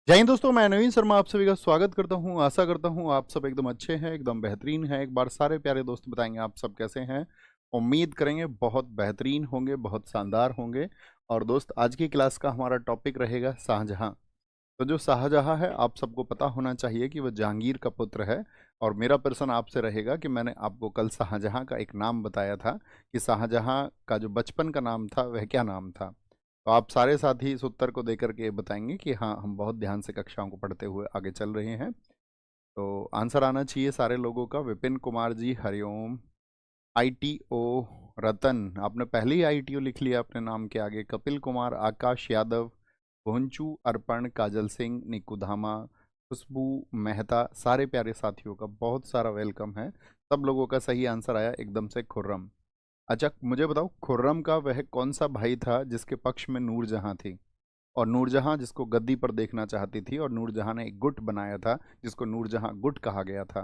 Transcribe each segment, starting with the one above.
जय हिंद दोस्तों, मैं नवीन शर्मा आप सभी का स्वागत करता हूं। आशा करता हूं आप सब एकदम अच्छे हैं, एकदम बेहतरीन हैं। एक बार सारे प्यारे दोस्त बताएंगे आप सब कैसे हैं। उम्मीद करेंगे बहुत बेहतरीन होंगे, बहुत शानदार होंगे। और दोस्त, आज की क्लास का हमारा टॉपिक रहेगा शाहजहां। तो जो शाहजहां है, आप सबको पता होना चाहिए कि वह जहांगीर का पुत्र है। और मेरा प्रश्न आपसे रहेगा कि मैंने आपको कल शाहजहां का एक नाम बताया था कि शाहजहां का जो बचपन का नाम था वह क्या नाम था। तो आप सारे साथी इस उत्तर को देकर के बताएंगे कि हाँ, हम बहुत ध्यान से कक्षाओं को पढ़ते हुए आगे चल रहे हैं। तो आंसर आना चाहिए सारे लोगों का। विपिन कुमार जी हरिओम। ITO रतन, आपने पहले ही ITO लिख लिया अपने नाम के आगे। कपिल कुमार, आकाश यादव, भोंचू, अर्पण, काजल सिंह, निकू धामा, खुशबू मेहता, सारे प्यारे साथियों का बहुत सारा वेलकम है। सब लोगों का सही आंसर आया एकदम से, खुर्रम। अच्छा, मुझे बताओ, खुर्रम का वह कौन सा भाई था जिसके पक्ष में नूरजहां थी, और नूरजहां जिसको गद्दी पर देखना चाहती थी, और नूरजहां ने एक गुट बनाया था जिसको नूरजहां गुट कहा गया था।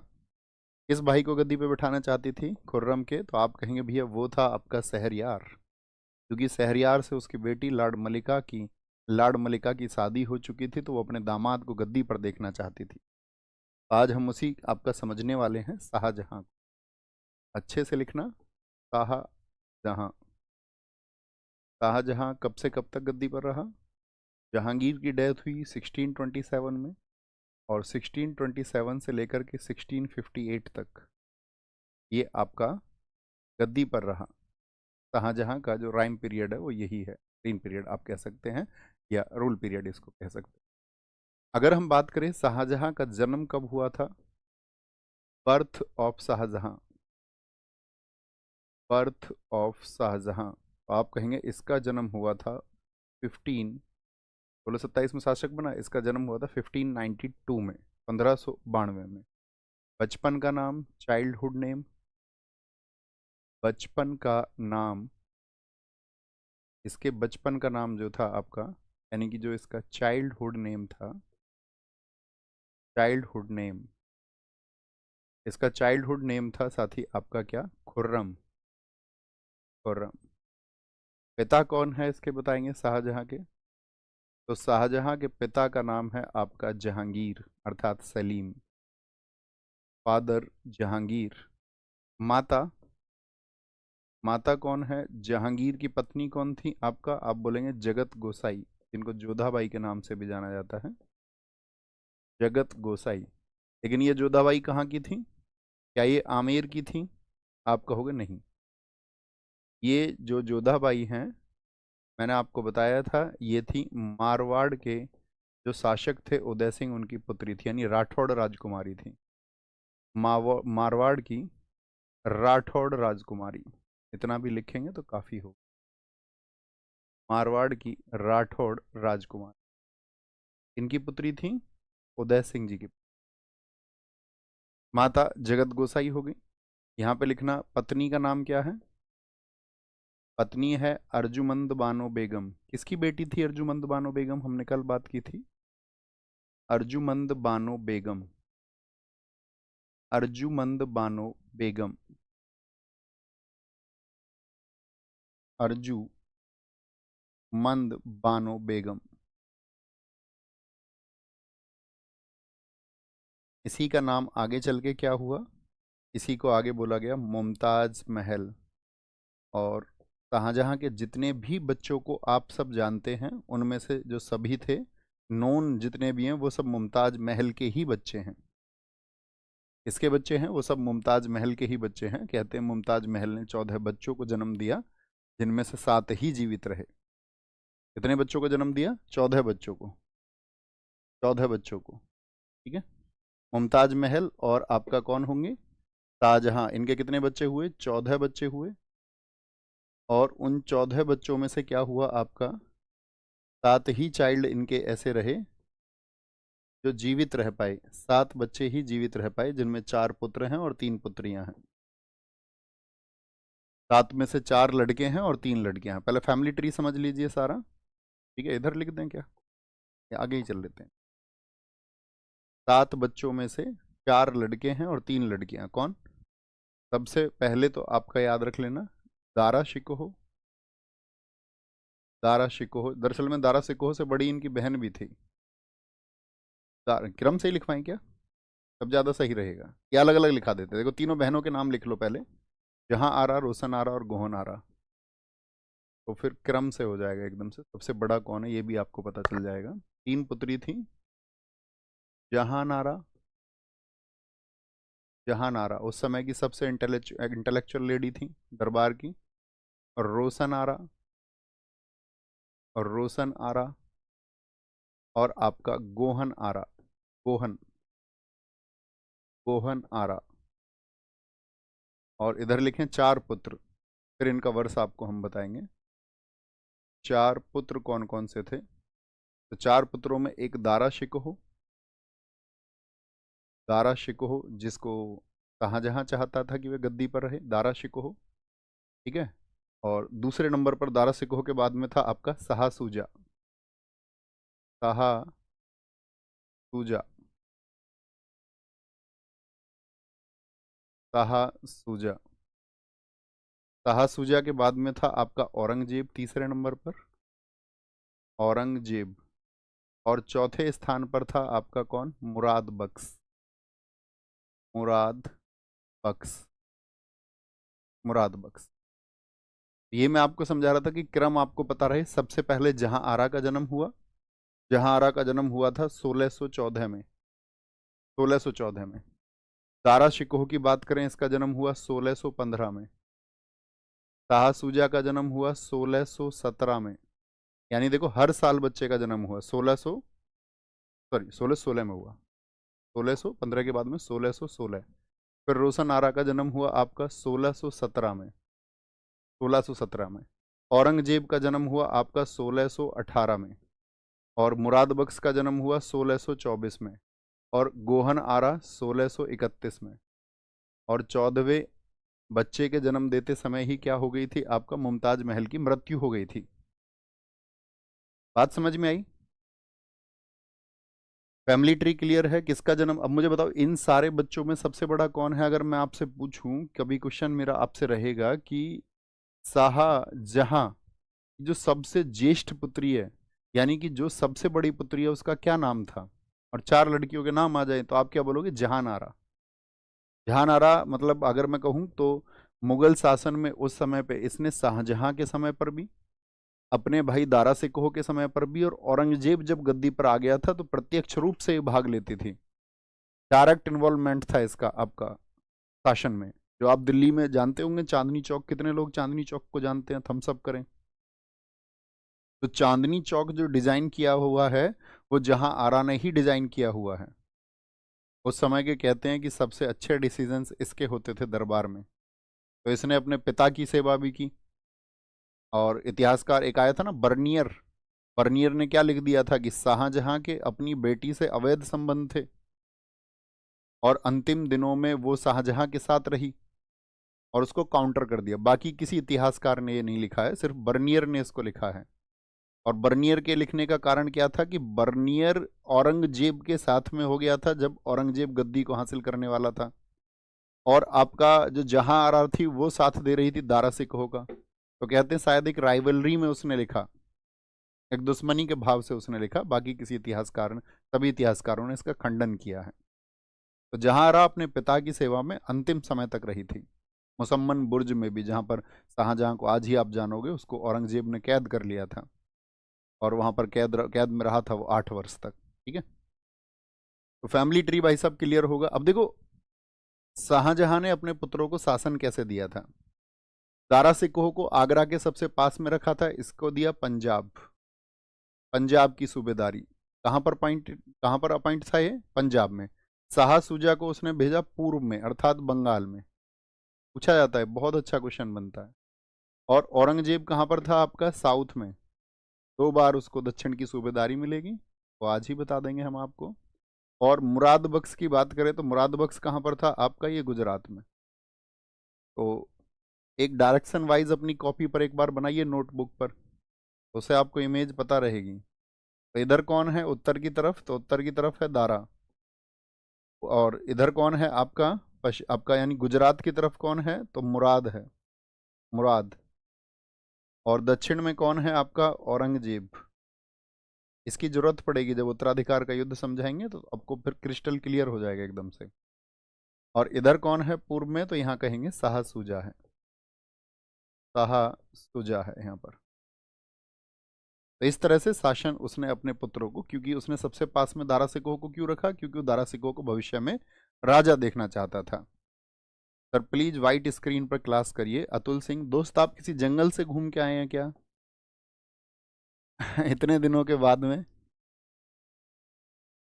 किस भाई को गद्दी पे बिठाना चाहती थी खुर्रम के? तो आप कहेंगे भैया वो था आपका शहरयार, क्योंकि शहरयार से उसकी बेटी लाड़ मलिका की शादी हो चुकी थी, तो वो अपने दामाद को गद्दी पर देखना चाहती थी। आज हम उसी आपका समझने वाले हैं शाहजहां को। अच्छे से लिखना, शाहजहां। शाहजहां कब से कब तक गद्दी पर रहा? जहांगीर की डेथ हुई 1627 में, और 1627 से लेकर के 1658 तक ये आपका गद्दी पर रहा। शाहजहां का जो राइम पीरियड है वो यही है, तीन पीरियड आप कह सकते हैं, या रूल पीरियड इसको कह सकते हैं। अगर हम बात करें शाहजहां का जन्म कब हुआ था, birth of Shahjahan, birth of Shahjahan, तो आप कहेंगे इसका जन्म हुआ था 16 में शासक बना, इसका जन्म हुआ था 1592 में, 1592 में। बचपन का नाम, चाइल्डहुड नेम, बचपन का नाम, इसके बचपन का नाम जो था आपका, यानी कि जो इसका चाइल्डहुड नेम था, चाइल्डहुड नेम, इसका चाइल्डहुड नेम था साथी आपका क्या? खुर्रम, खुर्रम। पिता कौन है इसके बताएंगे शाहजहां के? तो शाहजहां के पिता का नाम है आपका जहांगीर, अर्थात सलीम। फादर जहांगीर। माता, माता कौन है? जहांगीर की पत्नी कौन थी आपका? आप बोलेंगे जगत गोसाई, जिनको जोधाबाई के नाम से भी जाना जाता है, जगत गोसाई। लेकिन ये जोधाबाई कहाँ की थी? क्या ये आमेर की थी? आप कहोगे नहीं। ये जो जोधाबाई हैं, मैंने आपको बताया था, ये थी मारवाड़ के जो शासक थे उदय सिंह, उनकी पुत्री थी, यानी राठौड़ राजकुमारी थी। मारवाड़ की राठौड़ राजकुमारी, इतना भी लिखेंगे तो काफी हो। मारवाड़ की राठौड़ राजकुमारी, इनकी पुत्री थी उदय सिंह जी की। माता जगत गोसाई हो गई। यहाँ पे लिखना पत्नी का नाम क्या है? पत्नी है अर्जुमंद बानो बेगम। किसकी बेटी थी अर्जुमंद बानो बेगम? हमने कल बात की थी, अर्जुमंद बानो बेगम, अर्जुमंद बानो बेगम, अर्जुमंद बानो बेगम। इसी का नाम आगे चल के क्या हुआ? इसी को आगे बोला गया मुमताज महल। और शाहजहां के जितने भी बच्चों को आप सब जानते हैं, उनमें से जो सभी थे, नॉन जितने भी हैं, वो सब मुमताज महल के ही बच्चे हैं। किसके बच्चे हैं? वो सब मुमताज महल के ही बच्चे हैं। कहते हैं मुमताज महल ने 14 बच्चों को जन्म दिया, जिनमें से 7 ही जीवित रहे। कितने बच्चों को जन्म दिया? 14 बच्चों को, 14 बच्चों को। ठीक है। मुमताज महल और आपका कौन होंगे? शाहजहां। इनके कितने बच्चे हुए? 14 बच्चे हुए। और उन 14 बच्चों में से क्या हुआ आपका? 7 ही चाइल्ड इनके ऐसे रहे जो जीवित रह पाए। 7 बच्चे ही जीवित रह पाए, जिनमें 4 पुत्र हैं और 3 पुत्रियां हैं। 7 में से 4 लड़के हैं और 3 लड़कियां हैं। पहले फैमिली ट्री समझ लीजिए सारा। ठीक है, इधर लिख दें क्या, या आगे ही चल लेते हैं? 7 बच्चों में से 4 लड़के हैं और 3 लड़कियां। कौन? सबसे पहले तो आपका याद रख लेना, दारा शिकोह। दारा शिकोह, दरअसल में दारा शिकोह से बड़ी इनकी बहन भी थी, क्रम से ही लिखवाएं क्या, तब ज़्यादा सही रहेगा, या अलग अलग लिखा देते? देखो तीनों बहनों के नाम लिख लो पहले, जहाँ आरा, रोशन आरा और गोहन आरा, तो फिर क्रम से हो जाएगा एकदम से। सबसे बड़ा कौन है ये भी आपको पता चल जाएगा। तीन पुत्री थी, जहान आरा, जहान आरा उस समय की सबसे इंटेलेक्चुअल लेडी थी दरबार की, और रोशन आरा, और रोशन आरा, और आपका गोहन आरा, गोहन, गोहन आरा। और इधर लिखें चार पुत्र, फिर इनका वर्ष आपको हम बताएंगे। चार पुत्र कौन कौन से थे? तो चार पुत्रों में एक दारा शिकोह, दारा शिकोह जिसको शाहजहां चाहता था कि वे गद्दी पर रहे, दारा शिकोह, ठीक है। और दूसरे नंबर पर दारा शिकोह के बाद में था आपका शाह सूजा, शाह सूजा, शाह सूजा। शाह सूजा के बाद में था आपका औरंगजेब तीसरे नंबर पर, औरंगजेब। और चौथे स्थान पर था आपका कौन? मुराद बख्श, मुराद बख्श, मुराद बख्श। ये मैं आपको समझा रहा था कि क्रम आपको पता रहे। सबसे पहले जहां आरा का जन्म हुआ, जहां आरा का जन्म हुआ था 1614 में, 1614 में। दारा शिकोह की बात करें, इसका जन्म हुआ 1615 में। शाह सूजा का जन्म हुआ 1617 में। यानी देखो हर साल बच्चे का जन्म हुआ। 1616 में हुआ, 1615 के बाद में 1616। फिर रोशन आरा का जन्म हुआ आपका 1617 में, 1617 में। औरंगजेब का जन्म हुआ आपका 1618 में, और मुराद बख्श का जन्म हुआ 1624 में, और गोहन आरा 1631 में। और 14वें बच्चे के जन्म देते समय ही क्या हो गई थी? आपका मुमताज महल की मृत्यु हो गई थी। बात समझ में आई? फैमिली ट्री क्लियर है? किसका जन्म, अब मुझे बताओ इन सारे बच्चों में सबसे बड़ा कौन है? अगर मैं आपसे पूछूं, कभी क्वेश्चन मेरा आपसे रहेगा कि शाहजहां जो सबसे ज्येष्ठ पुत्री है, यानी कि जो सबसे बड़ी पुत्री है, उसका क्या नाम था? और चार लड़कियों के नाम आ जाए तो आप क्या बोलोगे? जहान आरा। जहान आरा मतलब अगर मैं कहूं तो मुगल शासन में उस समय पे इसने शाहजहां के समय पर भी, अपने भाई दारा सिकोह के समय पर भी, और औरंगजेब जब गद्दी पर आ गया था तो प्रत्यक्ष रूप से ये भाग लेती थी। डायरेक्ट इन्वॉल्वमेंट था इसका आपका शासन में। जो आप दिल्ली में जानते होंगे चांदनी चौक, कितने लोग चांदनी चौक को जानते हैं? थम्स अप करें। तो चांदनी चौक जो डिजाइन किया हुआ है, वो जहां आरा ने ही डिजाइन किया हुआ है। उस समय के कहते हैं कि सबसे अच्छे डिसीजंस इसके होते थे दरबार में। तो इसने अपने पिता की सेवा भी की। और इतिहासकार एक आया था ना, बर्नियर, बर्नियर ने क्या लिख दिया था कि शाहजहां के अपनी बेटी से अवैध संबंध थे, और अंतिम दिनों में वो शाहजहां के साथ रही, और उसको काउंटर कर दिया। बाकी किसी इतिहासकार ने ये नहीं लिखा है, सिर्फ बर्नियर ने इसको लिखा है। और बर्नियर के लिखने का कारण क्या था कि बर्नियर औरंगजेब के साथ में हो गया था जब औरंगजेब गद्दी को हासिल करने वाला था, और आपका जो जहां आरा थी वो साथ दे रही थी दारा सिकोह का। तो कहते हैं शायद एक राइवलरी में उसने लिखा, एक दुश्मनी के भाव से उसने लिखा। बाकी किसी इतिहासकार ने, सभी इतिहासकारों ने इसका खंडन किया है। तो जहांआरा अपने पिता की सेवा में अंतिम समय तक रही थी। मुसम्मन बुर्ज में भी, जहां पर शाहजहां को आज ही आप जानोगे, उसको औरंगजेब ने कैद कर लिया था, और वहां पर कैद में रहा था वो 8 वर्ष तक। ठीक है, तो फैमिली ट्री भाई साहब क्लियर होगा। अब देखो शाहजहां ने अपने पुत्रों को शासन कैसे दिया था। दारा सिकोह को आगरा के सबसे पास में रखा था, इसको दिया पंजाब, पंजाब की सूबेदारी। कहां पर अपॉइंट था ये? पंजाब में। शाह सूजा को उसने भेजा पूर्व में, अर्थात बंगाल में। पूछा जाता है, बहुत अच्छा क्वेश्चन बनता है। और औरंगजेब कहां पर था आपका? साउथ में। 2 बार उसको दक्षिण की सूबेदारी मिलेगी, तो आज ही बता देंगे हम आपको। और मुराद बख्श की बात करें तो मुराद बख्श कहां पर था आपका? ये गुजरात में। तो एक डायरेक्शन वाइज अपनी कॉपी पर एक बार बनाइए नोटबुक पर, उससे आपको इमेज पता रहेगी। तो इधर कौन है उत्तर की तरफ? तो उत्तर की तरफ है दारा। और इधर कौन है आपका? आपका यानी गुजरात की तरफ कौन है? तो मुराद है, मुराद। और दक्षिण में कौन है आपका? औरंगजेब। इसकी जरूरत पड़ेगी जब उत्तराधिकार का युद्ध समझाएंगे, तो आपको फिर क्रिस्टल क्लियर हो जाएगा एकदम से। और इधर कौन है पूर्व में, तो यहाँ कहेंगे शाह शुजा है, शाह शुजा है यहाँ पर। तो इस तरह से शासन उसने अपने पुत्रों को, क्योंकि उसने सबसे पास में दारा सिकोह को क्यों रखा, क्योंकि वो दारा सिकोह को भविष्य में राजा देखना चाहता था। सर प्लीज व्हाइट स्क्रीन पर क्लास करिए। अतुल सिंह, दोस्त आप किसी जंगल से घूम के आए हैं क्या? इतने दिनों के बाद में।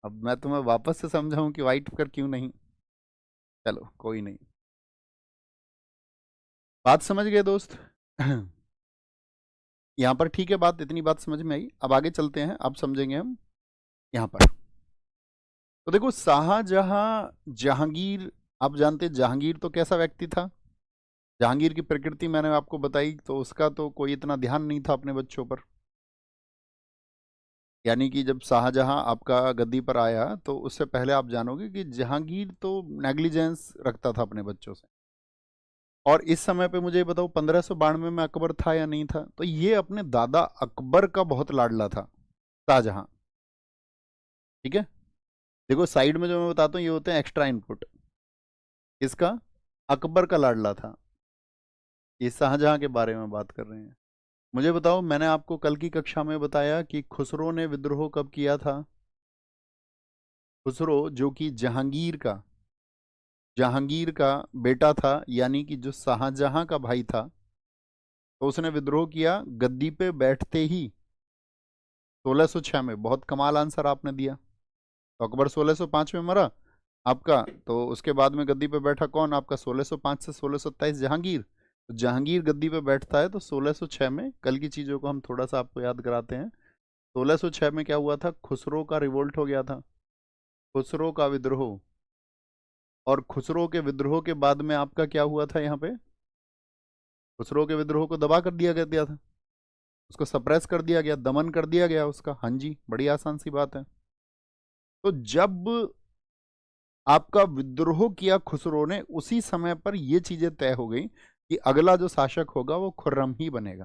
अब मैं तुम्हें वापस से समझाऊं कि व्हाइट कर क्यों नहीं? चलो कोई नहीं, बात समझ गए दोस्त। यहाँ पर ठीक है, बात इतनी बात समझ में आई। अब आगे चलते हैं, अब समझेंगे हम यहाँ पर। तो देखो शाहजहां जहांगीर, आप जानते हैं जहांगीर तो कैसा व्यक्ति था। जहांगीर की प्रकृति मैंने आपको बताई, तो उसका तो कोई इतना ध्यान नहीं था अपने बच्चों पर। यानी कि जब शाहजहां आपका गद्दी पर आया, तो उससे पहले आप जानोगे कि जहांगीर तो नेग्लिजेंस रखता था अपने बच्चों से। और इस समय पे मुझे ये बताओ 1592 में अकबर था या नहीं था? तो ये अपने दादा अकबर का बहुत लाडला था शाहजहां। ठीक है, देखो साइड में जो मैं बताता हूँ ये होते हैं एक्स्ट्रा इनपुट। इसका अकबर का लाडला था, ये शाहजहां के बारे में बात कर रहे हैं। मुझे बताओ, मैंने आपको कल की कक्षा में बताया कि खुसरो ने विद्रोह कब किया था? खुसरो जो कि जहांगीर का बेटा था, यानी कि जो शाहजहां का भाई था, तो उसने विद्रोह किया गद्दी पे बैठते ही 1606 में। बहुत कमाल आंसर आपने दिया। तो अकबर 1605 में मरा आपका, तो उसके बाद में गद्दी पे बैठा कौन आपका? 1605 से 1627 जहांगीर। तो जहांगीर गद्दी पे बैठता है तो 1606 में। कल की चीजों को हम थोड़ा सा आपको याद कराते हैं। 1606 में क्या हुआ था? खुसरो का रिवोल्ट हो गया था, खुसरो का विद्रोह। और खुसरो के विद्रोह के बाद में आपका क्या हुआ था यहाँ पे? खुसरो के विद्रोह को दबा कर दिया था, उसको सप्रेस कर दिया गया, दमन कर दिया गया उसका। हाँ जी, बड़ी आसान सी बात है। तो जब आपका विद्रोह किया खुसरो ने, उसी समय पर ये चीजें तय हो गई कि अगला जो शासक होगा वो खुर्रम ही बनेगा,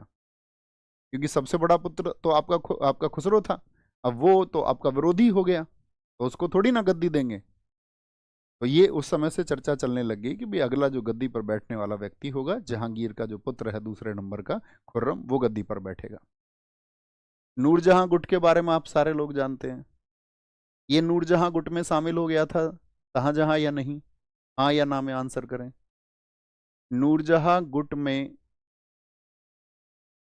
क्योंकि सबसे बड़ा पुत्र तो आपका खुसरो था। अब वो तो आपका विरोधी हो गया, तो उसको थोड़ी ना गद्दी देंगे। तो ये उस समय से चर्चा चलने लग गई कि भाई अगला जो गद्दी पर बैठने वाला व्यक्ति होगा, जहांगीर का जो पुत्र है दूसरे नंबर का खुर्रम, वो गद्दी पर बैठेगा। नूरजहां गुट के बारे में आप सारे लोग जानते हैं। ये नूरजहां गुट में शामिल हो गया था शाहजहां या नहीं? हाँ या ना में आंसर करें। नूरजहां गुट में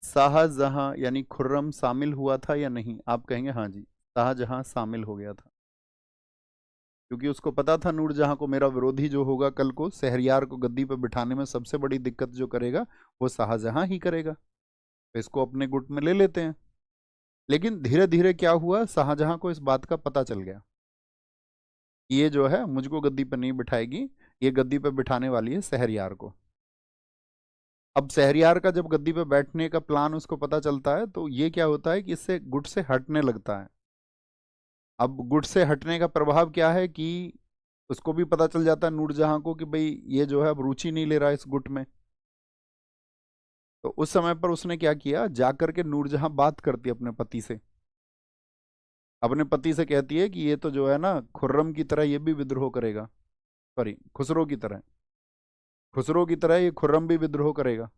शाहजहां यानी खुर्रम शामिल हुआ था या नहीं? आप कहेंगे हाँ जी, शाहजहां शामिल हो गया था, क्योंकि उसको पता था नूरजहां को मेरा विरोधी जो होगा कल को शहरयार को गद्दी पर बिठाने में सबसे बड़ी दिक्कत जो करेगा वो शाहजहां ही करेगा, तो इसको अपने गुट में ले लेते हैं। लेकिन धीरे धीरे क्या हुआ, शाहजहां को इस बात का पता चल गया, ये जो है मुझको गद्दी पर नहीं बिठाएगी, ये गद्दी पर बिठाने वाली है शहरयार को। अब शहरयार का जब गद्दी पे बैठने का प्लान उसको पता चलता है, तो ये क्या होता है कि इससे गुट से हटने लगता है। अब गुट से हटने का प्रभाव क्या है कि उसको भी पता चल जाता है नूरजहां को कि भाई ये जो है अब रुचि नहीं ले रहा है इस गुट में। तो उस समय पर उसने क्या किया, जाकर के नूरजहां बात करती है अपने पति से, अपने पति से कहती है कि ये तो जो है ना खुर्रम की तरह ये भी विद्रोह करेगा, सॉरी खुसरो की तरह, खुसरो की तरह ये खुर्रम भी विद्रोह करेगा।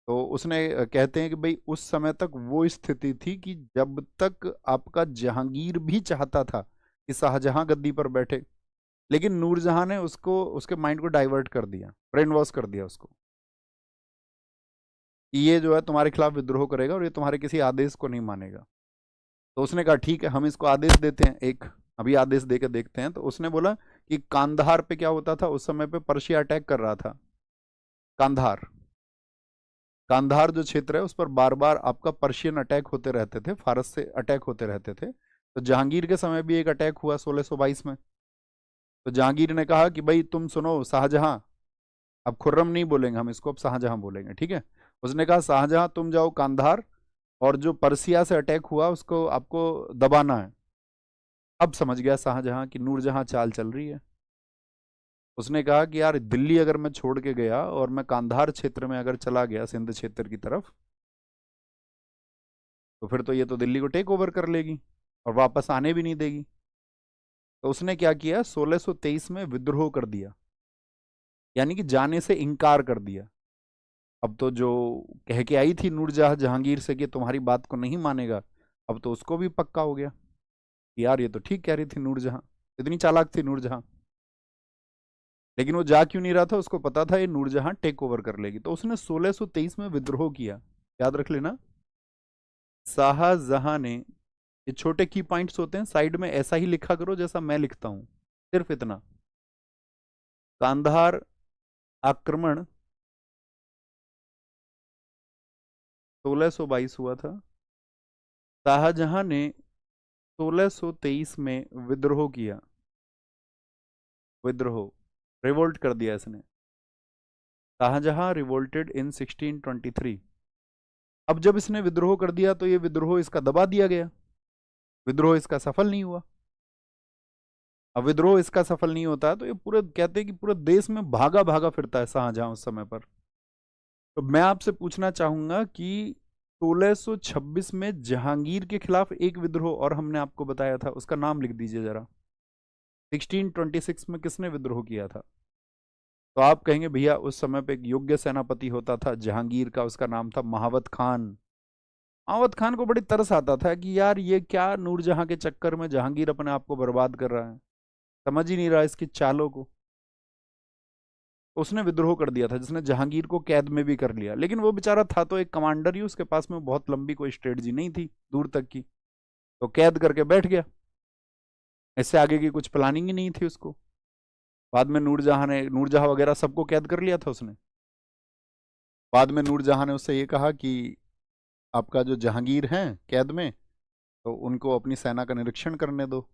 तो उसने कहते हैं कि भाई उस समय तक वो स्थिति थी कि जब तक आपका जहांगीर भी चाहता था कि शाहजहां गद्दी पर बैठे, लेकिन नूरजहां ने उसको उसके माइंड को डाइवर्ट कर दिया, ब्रेन वॉश कर दिया उसको, कि ये जो है तुम्हारे खिलाफ विद्रोह करेगा और ये तुम्हारे किसी आदेश को नहीं मानेगा। तो उसने कहा ठीक है हम इसको आदेश देते हैं, एक अभी आदेश दे के देखते हैं। तो उसने बोला कि कांधार पे क्या होता था उस समय पे, पर्शिया अटैक कर रहा था। कांधार, कांधार जो क्षेत्र है उस पर बार बार आपका पर्शियन अटैक होते रहते थे, फारस से अटैक होते रहते थे। तो जहांगीर के समय भी एक अटैक हुआ 1622 में। तो जहांगीर ने कहा कि भाई तुम सुनो शाहजहां, अब खुर्रम नहीं बोलेंगे हम इसको, अब शाहजहां बोलेंगे, ठीक है। उसने कहा शाहजहां तुम जाओ कांधार, और जो पर्सिया से अटैक हुआ उसको आपको दबाना है। अब समझ गया शाहजहां कि नूरजहां चाल चल रही है। उसने कहा कि यार दिल्ली अगर मैं छोड़ के गया और मैं कांधार क्षेत्र में अगर चला गया, सिंध क्षेत्र की तरफ, तो फिर तो ये तो दिल्ली को टेक ओवर कर लेगी और वापस आने भी नहीं देगी। तो उसने क्या किया, 1623 में विद्रोह कर दिया, यानी कि जाने से इनकार कर दिया। अब तो जो कह के आई थी नूरजहां जहांगीर से कि तुम्हारी बात को नहीं मानेगा, अब तो उसको भी पक्का हो गया कि यार ये तो ठीक कह रही थी नूरजहां, इतनी चालाक थी नूरजहां। लेकिन वो जा क्यों नहीं रहा था, उसको पता था ये नूरजहां टेक ओवर कर लेगी, तो उसने 1623 में विद्रोह किया। याद रख लेना, शाहजहां ने, ये छोटे की पॉइंट्स होते हैं, साइड में ऐसा ही लिखा करो जैसा मैं लिखता हूं, सिर्फ इतना। कांधार आक्रमण 1622 हुआ था। शाहजहां ने 1623 में विद्रोह किया, विद्रोह, रिवोल्ट कर दिया इसने। शाहजहां रिवोल्टेड इन 1623। अब जब इसने विद्रोह कर दिया तो ये विद्रोह इसका दबा दिया गया, विद्रोह इसका सफल नहीं हुआ। अब विद्रोह इसका सफल नहीं होता तो ये पूरे कहते हैं कि पूरे देश में भागा भागा फिरता है शाहजहां उस समय पर। तो मैं आपसे पूछना चाहूंगा कि 1626 में जहांगीर के खिलाफ एक विद्रोह और हमने आपको बताया था, उसका नाम लिख दीजिए जरा। 1626 में किसने विद्रोह किया था? तो आप कहेंगे भैया उस समय पे एक योग्य सेनापति होता था जहांगीर का, उसका नाम था महावत खान। महावत खान को बड़ी तरस आता था कि यार ये क्या नूरजहां के चक्कर में जहांगीर अपने आप को बर्बाद कर रहा है, समझ ही नहीं रहा इसकी चालों को। उसने विद्रोह कर दिया था जिसने जहांगीर को कैद में भी कर लिया, लेकिन वो बेचारा था तो एक कमांडर ही, उसके पास में बहुत लंबी कोई स्ट्रेटजी नहीं थी दूर तक की, तो कैद करके बैठ गया। इससे आगे की कुछ प्लानिंग ही नहीं थी उसको। बाद में नूरजहां वगैरह सबको कैद कर लिया था उसने। बाद में नूरजहां ने उससे ये कहा कि आपका जो जहांगीर हैं कैद में, तो उनको अपनी सेना का निरीक्षण करने दो।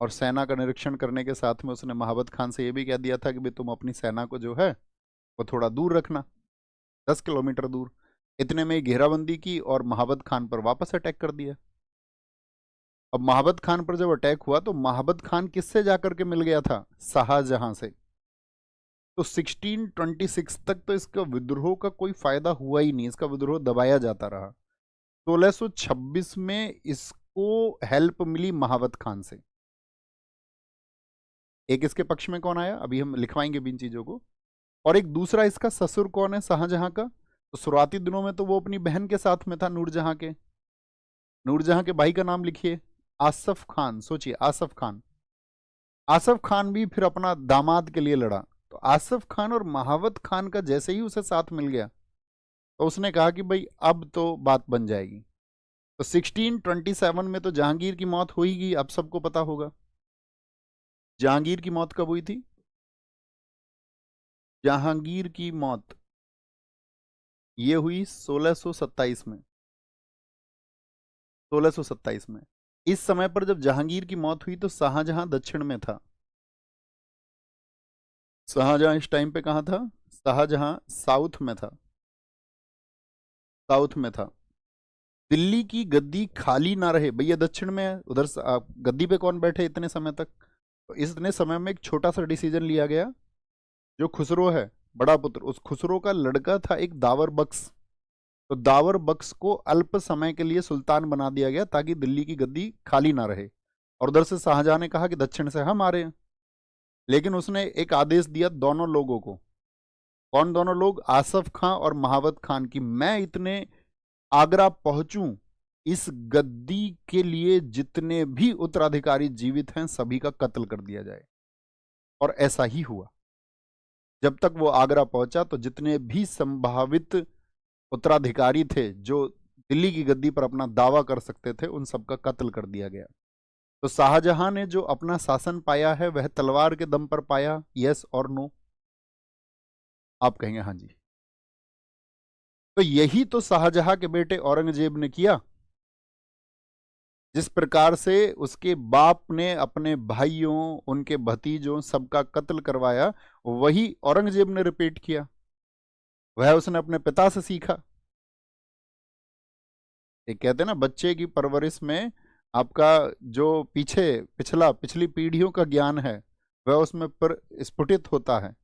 और सेना का निरीक्षण करने के साथ में उसने महाबत खान से ये भी कह दिया था कि भाई तुम अपनी सेना को जो है वो थोड़ा दूर रखना, 10 किलोमीटर दूर। इतने में ही घेराबंदी की और महाबत खान पर वापस अटैक कर दिया। अब महाबत खान पर जब अटैक हुआ तो महाबत खान किससे जाकर के मिल गया था? शाहजहां से। तो 1626 तक तो इसका विद्रोह का कोई फायदा हुआ ही नहीं, इसका विद्रोह दबाया जाता रहा। 1626 में इसको हेल्प मिली महावत खान से। एक इसके पक्ष में कौन आया, अभी हम लिखवाएंगे भी इन चीजों को। और एक दूसरा इसका ससुर कौन है शाहजहां का? तो शुरुआती दिनों में तो वो अपनी बहन के साथ में था नूरजहां के। नूरजहां के भाई का नाम लिखिए, आसफ खान। सोचिए आसफ खान। आसफ खान भी फिर अपना दामाद के लिए लड़ा। तो आसफ खान और महावत खान का जैसे ही उसे साथ मिल गया तो उसने कहा कि भाई अब तो बात बन जाएगी। तो 1627 में तो जहांगीर की मौत हो ही गई, अब सबको पता होगा। जहांगीर की मौत कब हुई थी? जहांगीर की मौत ये हुई 1627 में। 1627 में इस समय पर जब जहांगीर की मौत हुई तो शाहजहां दक्षिण में था। शाहजहां इस टाइम पे कहाँ था? शाहजहां साउथ में था, साउथ में था। दिल्ली की गद्दी खाली ना रहे, भैया दक्षिण में है, उधर गद्दी पे कौन बैठे इतने समय तक? तो इतने समय में एक छोटा सा डिसीजन लिया गया। जो खुसरो है बड़ा पुत्र, उस खुसरो का लड़का था एक दावर बख्श। तो दावर बख्श को अल्प समय के लिए सुल्तान बना दिया गया ताकि दिल्ली की गद्दी खाली ना रहे। और उधर से शाहजहां ने कहा कि दक्षिण से हम आ रहे हैं। लेकिन उसने एक आदेश दिया दोनों लोगों को। कौन दोनों लोग? आसफ खां और महावत खान की, मैं इतने आगरा पहुंचूं, इस गद्दी के लिए जितने भी उत्तराधिकारी जीवित हैं सभी का कत्ल कर दिया जाए। और ऐसा ही हुआ। जब तक वो आगरा पहुंचा तो जितने भी संभावित उत्तराधिकारी थे जो दिल्ली की गद्दी पर अपना दावा कर सकते थे उन सबका कत्ल कर दिया गया। तो शाहजहां ने जो अपना शासन पाया है वह तलवार के दम पर पाया, यस और नो? आप कहेंगे हाँ जी। तो यही तो शाहजहां के बेटे औरंगजेब ने किया। जिस प्रकार से उसके बाप ने अपने भाइयों, उनके भतीजों सबका कत्ल करवाया, वही औरंगजेब ने रिपीट किया। वह उसने अपने पिता से सीखा। एक कहते हैं ना बच्चे की परवरिश में आपका जो पिछली पीढ़ियों का ज्ञान है वह उसमें पर स्फुटित होता है,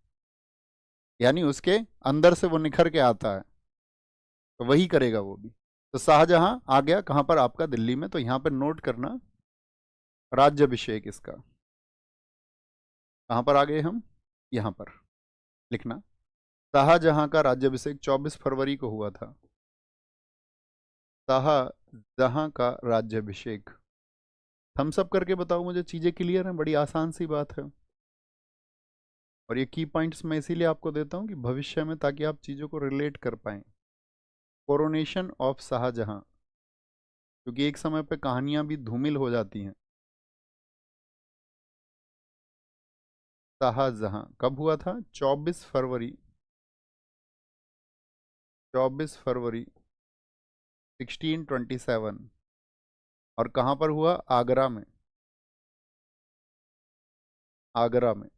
यानी उसके अंदर से वो निखर के आता है। तो वही करेगा वो भी। तो शाहजहां आ गया कहां पर आपका, दिल्ली में। तो यहां पर नोट करना राज्याभिषेक इसका, कहां पर आ गए हम, यहां पर लिखना। शाहजहां का राज्याभिषेक 24 फरवरी को हुआ था। शाहजहां का राज्याभिषेक। थम्स अप करके बताओ मुझे, चीजें क्लियर हैं, बड़ी आसान सी बात है। और ये की पॉइंट्स मैं इसीलिए आपको देता हूं कि भविष्य में, ताकि आप चीजों को रिलेट कर पाएं। कोरोनेशन ऑफ शाहजहां, क्योंकि एक समय पे कहानियां भी धूमिल हो जाती हैं। शाहजहां कब हुआ था, 24 फरवरी, 24 फरवरी 1627। और कहां पर हुआ, आगरा में, आगरा में।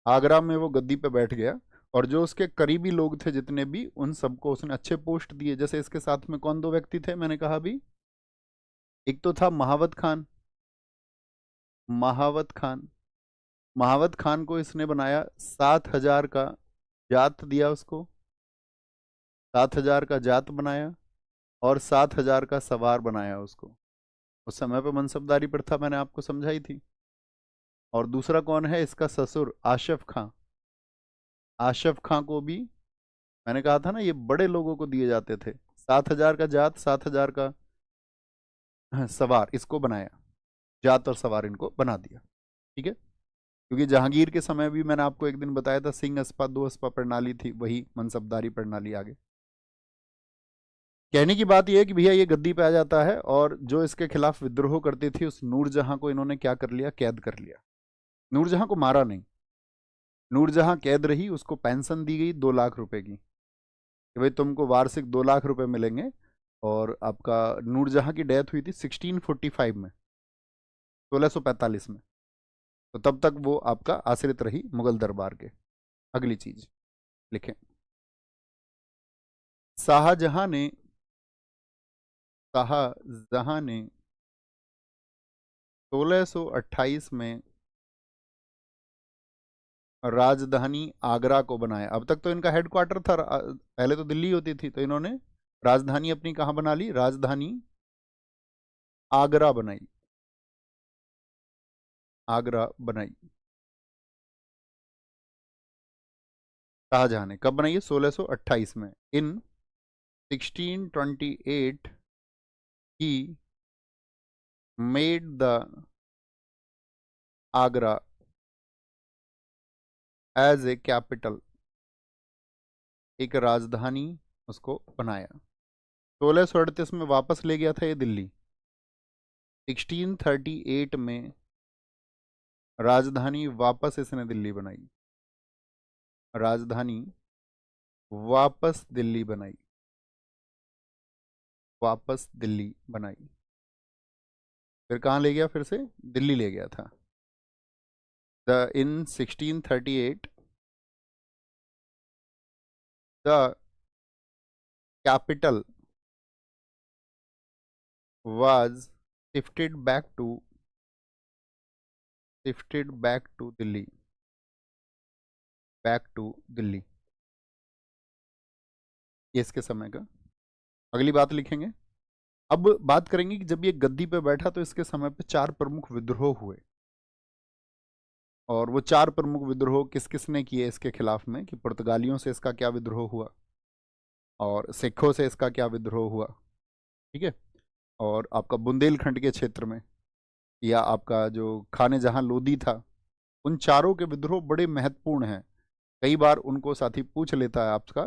आगरा में वो गद्दी पे बैठ गया, और जो उसके करीबी लोग थे जितने भी, उन सबको उसने अच्छे पोस्ट दिए। जैसे इसके साथ में कौन दो व्यक्ति थे, मैंने कहा अभी, एक तो था महावत खान, महावत खान। महावत खान को इसने बनाया, 7,000 का जात दिया उसको, 7,000 का जात बनाया, और 7,000 का सवार बनाया उसको। उस समय पे मनसबदारी प्रथा मैंने आपको समझाई थी। और दूसरा कौन है, इसका ससुर आशफ खां। आशफ खां को भी मैंने कहा था ना, ये बड़े लोगों को दिए जाते थे। 7,000 का जात, 7,000 का सवार, इसको बनाया, जात और सवार इनको बना दिया। ठीक है, क्योंकि जहांगीर के समय भी मैंने आपको एक दिन बताया था, सिंह अस्पा दो अस्पा प्रणाली थी, वही मनसबदारी प्रणाली आगे। कहने की बात यह है कि भैया ये गद्दी पे आ जाता है, और जो इसके खिलाफ विद्रोह करती थी, उस नूरजहां को इन्होंने क्या कर लिया, कैद कर लिया। नूरजहां को मारा नहीं, नूरजहां कैद रही, उसको पेंशन दी गई 2 लाख रुपए की, कि भाई तुमको वार्षिक 2 लाख रुपए मिलेंगे। और आपका नूरजहां की डेथ हुई थी 1645 में, 1645 में। तो तब तक वो आपका आश्रित रही मुगल दरबार के। अगली चीज लिखें, शाहजहां ने, शाहजहां ने 1628 में राजधानी आगरा को बनाया। अब तक तो इनका हेडक्वार्टर था, पहले तो दिल्ली होती थी, तो इन्होंने राजधानी अपनी कहाँ बना ली, राजधानी आगरा बनाई, आगरा बनाई। शाहजहां ने कब बनाई है, 1628 में। In 1628 he made the Agra as a capital, एक राजधानी उसको बनाया। 1638 में वापस ले गया था ये दिल्ली। 1638 में राजधानी वापस इसने दिल्ली बनाई, राजधानी वापस दिल्ली बनाई, वापस दिल्ली बनाई। फिर कहाँ ले गया, फिर से दिल्ली ले गया था। In 1638 the capital was shifted back to Delhi, back to Delhi. ये इसके समय का। अगली बात लिखेंगे, अब बात करेंगे कि जब ये गद्दी पे बैठा तो इसके समय पे 4 प्रमुख विद्रोह हुए। और वो 4 प्रमुख विद्रोह किस किस ने किए इसके खिलाफ में, कि पुर्तगालियों से इसका क्या विद्रोह हुआ, और सिखों से इसका क्या विद्रोह हुआ। ठीक है, और आपका बुंदेलखंड के क्षेत्र में, या आपका जो खाने जहां लोदी था, उन चारों के विद्रोह बड़े महत्वपूर्ण हैं। कई बार उनको साथी पूछ लेता है आपका,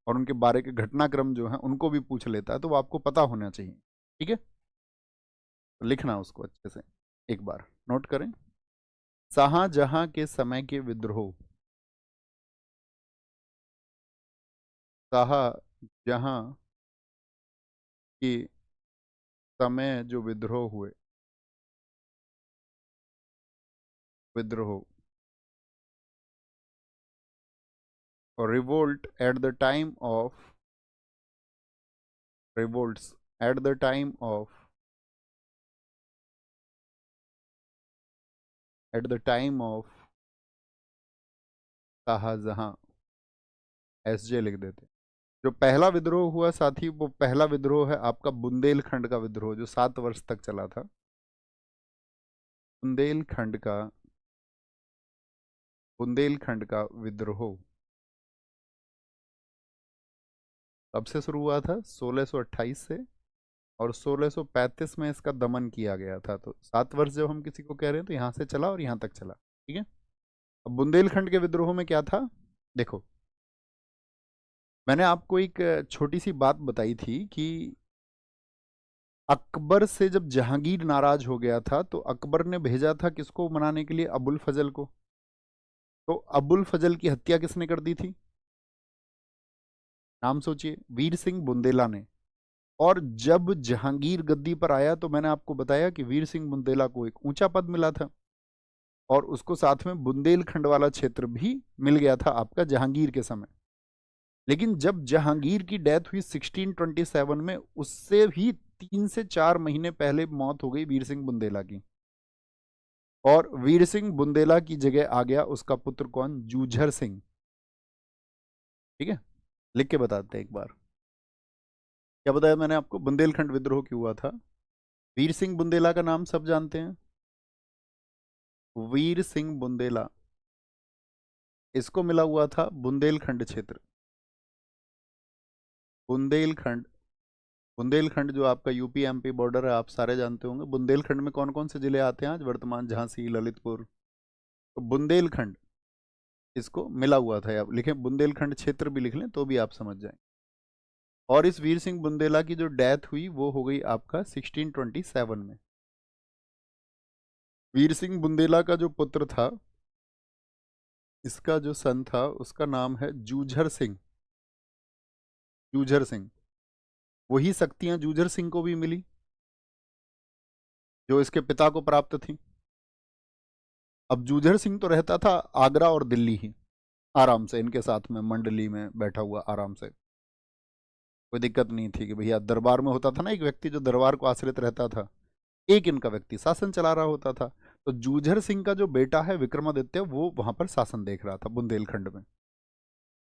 और उनके बारे के घटनाक्रम जो है उनको भी पूछ लेता है, तो वो आपको पता होना चाहिए। ठीक है, तो लिखना उसको अच्छे से, एक बार नोट करें। शाहजहां के समय के विद्रोह, शाहजहां के समय जो विद्रोह हुए, विद्रोह और revolt at the time of, revolts at the time of, at the time of Shahjahan, S J लिख देते, जो पहला विद्रोह हुआ साथी, वो पहला विद्रोह है आपका बुंदेलखंड का विद्रोह, जो 7 वर्ष तक चला था। बुंदेलखंड का बुंदेलखंड का विद्रोह कब से शुरू हुआ था? 1628 से, और 1635 में इसका दमन किया गया था। तो 7 वर्ष जब हम किसी को कह रहे हैं तो यहाँ से चला और यहाँ तक चला, ठीक है। अब बुंदेलखंड के विद्रोह में क्या था, देखो, मैंने आपको एक छोटी सी बात बताई थी कि अकबर से जब जहांगीर नाराज हो गया था तो अकबर ने भेजा था किसको मनाने के लिए? अबुल फजल को। तो अबुल फजल की हत्या किसने कर दी थी? नाम सोचिए, वीर सिंह बुंदेला ने। और जब जहांगीर गद्दी पर आया तो मैंने आपको बताया कि वीर सिंह बुंदेला को एक ऊंचा पद मिला था, और उसको साथ में बुंदेलखंड वाला क्षेत्र भी मिल गया था आपका जहांगीर के समय। लेकिन जब जहांगीर की डेथ हुई 1627 में, उससे भी 3 से 4 महीने पहले मौत हो गई वीर सिंह बुंदेला की, और वीर सिंह बुंदेला की जगह आ गया उसका पुत्र कौन? जूझर सिंह। ठीक है, लिख के बताते हैं एक बार। क्या बताया मैंने आपको? बुंदेलखंड विद्रोह क्यों हुआ था? वीर सिंह बुंदेला का नाम सब जानते हैं, वीर सिंह बुंदेला, इसको मिला हुआ था बुंदेलखंड क्षेत्र। बुंदेलखंड, बुंदेलखंड जो आपका यूपी एमपी बॉर्डर है, आप सारे जानते होंगे। बुंदेलखंड में कौन कौन से जिले आते हैं आज वर्तमान? झांसी, ललितपुर। तो बुंदेलखंड इसको मिला हुआ था। आप लिखें बुंदेलखंड क्षेत्र भी लिख लें तो भी आप समझ जाएं। और इस वीर सिंह बुंदेला की जो डेथ हुई वो हो गई आपका 1627 में। वीर सिंह बुंदेला का जो पुत्र था, इसका जो सन था, उसका नाम है जूझर सिंह। जूझर सिंह, वही शक्तियां जूझर सिंह को भी मिली जो इसके पिता को प्राप्त थी। अब जूझर सिंह तो रहता था आगरा और दिल्ली ही, आराम से इनके साथ में मंडली में बैठा हुआ, आराम से, कोई दिक्कत नहीं थी कि भैया दरबार में होता था ना एक व्यक्ति जो दरबार को आश्रित रहता था, एक इनका व्यक्ति शासन चला रहा होता था। तो जूझर सिंह का जो बेटा है विक्रमादित्य, वो वहां पर शासन देख रहा था बुंदेलखंड में।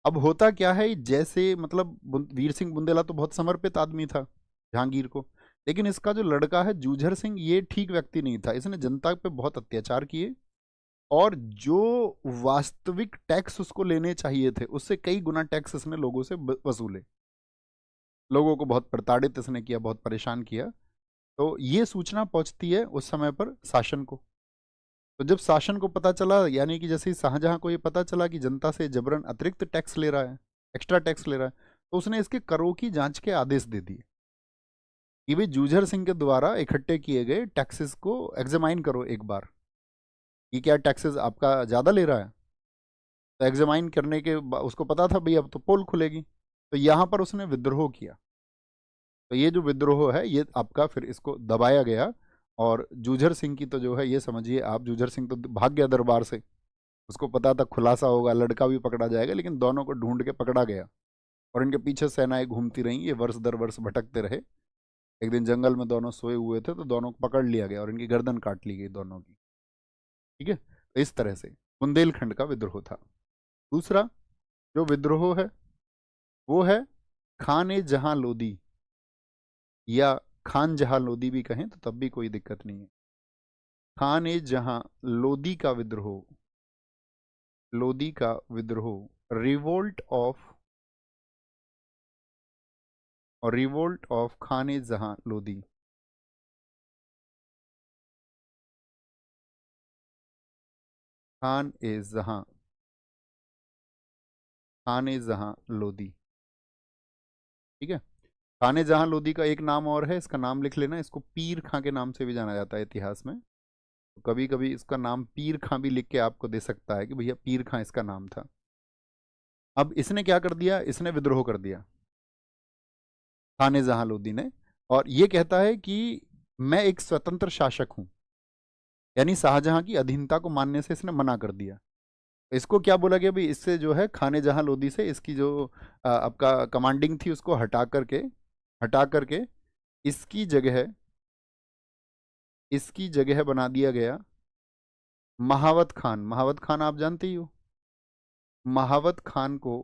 अब होता क्या है, जैसे मतलब वीर सिंह बुंदेला तो बहुत समर्पित आदमी था जहांगीर को, लेकिन इसका जो लड़का है जूझर सिंह, ये ठीक व्यक्ति नहीं था। इसने जनता पे बहुत अत्याचार किए, और जो वास्तविक टैक्स उसको लेने चाहिए थे उससे कई गुना टैक्स इसने लोगों से वसूले। लोगों को बहुत प्रताड़ित इसने किया, बहुत परेशान किया। तो ये सूचना पहुंचती है उस समय पर शासन को। तो जब शासन को पता चला, यानी कि जैसे ही शाहजहां को ये पता चला कि जनता से जबरन अतिरिक्त टैक्स ले रहा है, एक्स्ट्रा टैक्स ले रहा है, तो उसने इसके करों की जांच के आदेश दे दिए कि भाई जूझर सिंह के द्वारा इकट्ठे किए गए टैक्सेस को एग्जामाइन करो एक बार, कि क्या टैक्सेस आपका ज़्यादा ले रहा है। तो एग्जामाइन करने के उसको पता था भाई अब तो पोल खुलेगी, तो यहाँ पर उसने विद्रोह किया। तो ये जो विद्रोह है ये आपका फिर इसको दबाया गया, और जूझर सिंह की तो जो है ये समझिए आप, जूझर सिंह तो भाग गया दरबार से, उसको पता था खुलासा होगा, लड़का भी पकड़ा जाएगा, लेकिन दोनों को ढूंढ के पकड़ा गया। और इनके पीछे सेनाएं घूमती रहीं, ये वर्ष दर वर्ष भटकते रहे। एक दिन जंगल में दोनों सोए हुए थे तो दोनों को पकड़ लिया गया और इनकी गर्दन काट ली गई दोनों की। ठीक है, तो इस तरह से बुंदेलखंड का विद्रोह था। दूसरा जो विद्रोह है वो है खान ए जहां लोदी, या खान जहां लोदी भी कहें तो तब भी कोई दिक्कत नहीं है। खान ए जहां लोदी का विद्रोह, लोदी का विद्रोह, रिवोल्ट ऑफ, और रिवोल्ट ऑफ खान ए जहां लोदी। खान ए जहां, खान ए जहां लोदी। ठीक है, खान ए जहां लोदी का एक नाम और है, इसका नाम लिख लेना, इसको पीर खां के नाम से भी जाना जाता है इतिहास में। तो कभी कभी इसका नाम पीर खां भी लिख के आपको दे सकता है कि भैया पीर खां इसका नाम था। अब इसने क्या कर दिया, इसने विद्रोह कर दिया खान ए जहां लोदी ने, और ये कहता है कि मैं एक स्वतंत्र शासक हूं, यानी शाहजहां की अधीनता को मानने से इसने मना कर दिया। इसको क्या बोला गया भाई, इससे जो है खाने जहां लोदी से इसकी जो आपका कमांडिंग थी उसको हटा करके इसकी जगह, इसकी जगह बना दिया गया महावत खान। महावत खान आप जानते ही हो। महावत खान को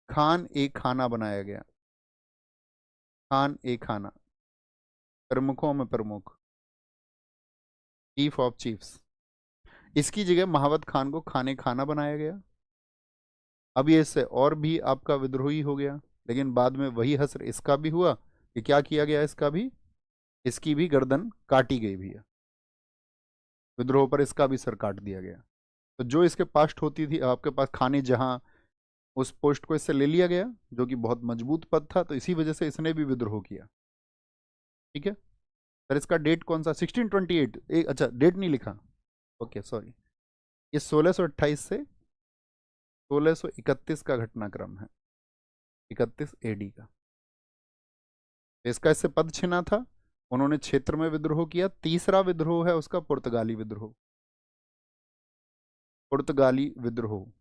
खान ए खाना बनाया गया। खान ए खाना, प्रमुखों में प्रमुख, चीफ ऑफ चीफ्स। इसकी जगह महावत खान को खाने खाना बनाया गया। अब ये इससे और भी आपका विद्रोही हो गया, लेकिन बाद में वही हस्र इसका भी हुआ कि क्या किया गया, इसका भी, इसकी भी गर्दन काटी गई भैया। विद्रोह पर इसका भी सर काट दिया गया। तो जो इसके पास्ट होती थी, आपके पास खाने जहां, उस पोस्ट को इससे ले लिया गया, जो कि बहुत मजबूत पद था, तो इसी वजह से इसने भी विद्रोह किया। ठीक है सर, इसका डेट कौन सा, 1628, अच्छा डेट नहीं लिखा, ओके सॉरी, ये 1628 से 1631 का घटनाक्रम है, 31 एडी का। इसका इससे पद छिना था, उन्होंने क्षेत्र में विद्रोह किया। तीसरा विद्रोह है उसका पुर्तगाली विद्रोह। पुर्तगाली विद्रोह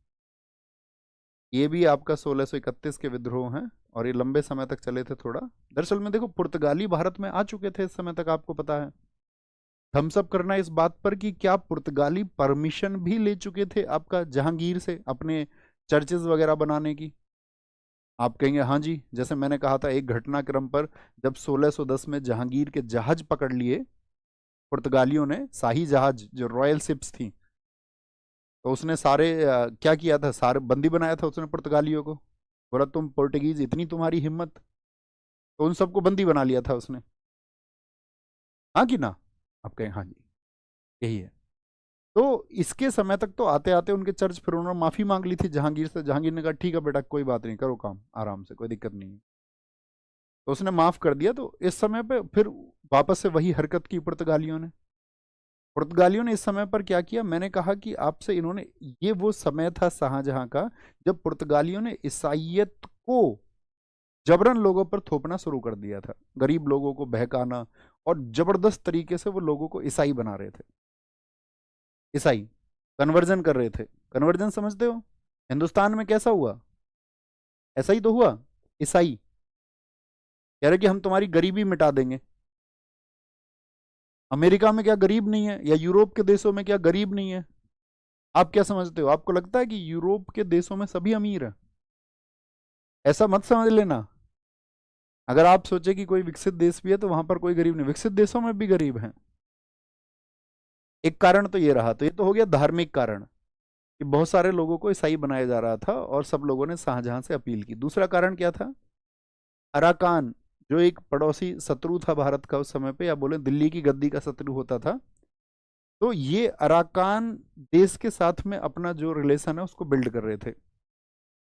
ये भी आपका 1631 के विद्रोह हैं, और ये लंबे समय तक चले थे थोड़ा। दरअसल में देखो, पुर्तगाली भारत में आ चुके थे इस समय तक, आपको पता है। थम्सअप करना इस बात पर कि क्या पुर्तगाली परमिशन भी ले चुके थे आपका जहांगीर से अपने चर्चेज वगैरह बनाने की। आप कहेंगे हाँ जी, जैसे मैंने कहा था एक घटनाक्रम पर, जब 1610 में जहांगीर के जहाज पकड़ लिए पुर्तगालियों ने, शाही जहाज जो रॉयल शिप्स थी, तो उसने सारे क्या किया था, सारे बंदी बनाया था उसने पुर्तगालियों को। बोला तुम पोर्टुगीज, इतनी तुम्हारी हिम्मत, तो उन सबको बंदी बना लिया था उसने। हाँ कि ना, आप कहें हाँ जी, यही है। तो इसके समय तक तो आते आते उनके चर्च, फिर उन्होंने माफी मांग ली थी जहांगीर से। जहांगीर ने कहा ठीक है बेटा, कोई बात नहीं, करो काम आराम से, कोई दिक्कत नहीं है, तो उसने माफ कर दिया। तो इस समय पे फिर वापस से वही हरकत की पुर्तगालियों ने। पुर्तगालियों ने इस समय पर क्या किया, मैंने कहा कि आपसे इन्होंने, ये वो समय था शाहजहां का जब पुर्तगालियों ने ईसाइयत को जबरन लोगों पर थोपना शुरू कर दिया था, गरीब लोगों को बहकाना, और जबरदस्त तरीके से वो लोगों को ईसाई बना रहे थे। ईसाई कन्वर्जन कर रहे थे। कन्वर्जन समझते हो, हिंदुस्तान में कैसा हुआ, ऐसा ही तो हुआ। ईसाई कह रहे कि हम तुम्हारी गरीबी मिटा देंगे। अमेरिका में क्या गरीब नहीं है, या यूरोप के देशों में क्या गरीब नहीं है? आप क्या समझते हो, आपको लगता है कि यूरोप के देशों में सभी अमीर हैं? ऐसा मत समझ लेना। अगर आप सोचे कि कोई विकसित देश भी है तो वहां पर कोई गरीब नहीं, विकसित देशों में भी गरीब हैं। एक कारण तो ये रहा, तो ये तो हो गया धार्मिक कारण कि बहुत सारे लोगों को ईसाई बनाया जा रहा था, और सब लोगों ने शाहजहां से अपील की। दूसरा कारण क्या था, अराकान, जो एक पड़ोसी शत्रु था भारत का उस समय पे, या बोले दिल्ली की गद्दी का शत्रु होता था, तो ये अराकान देश के साथ में अपना जो रिलेशन है उसको बिल्ड कर रहे थे,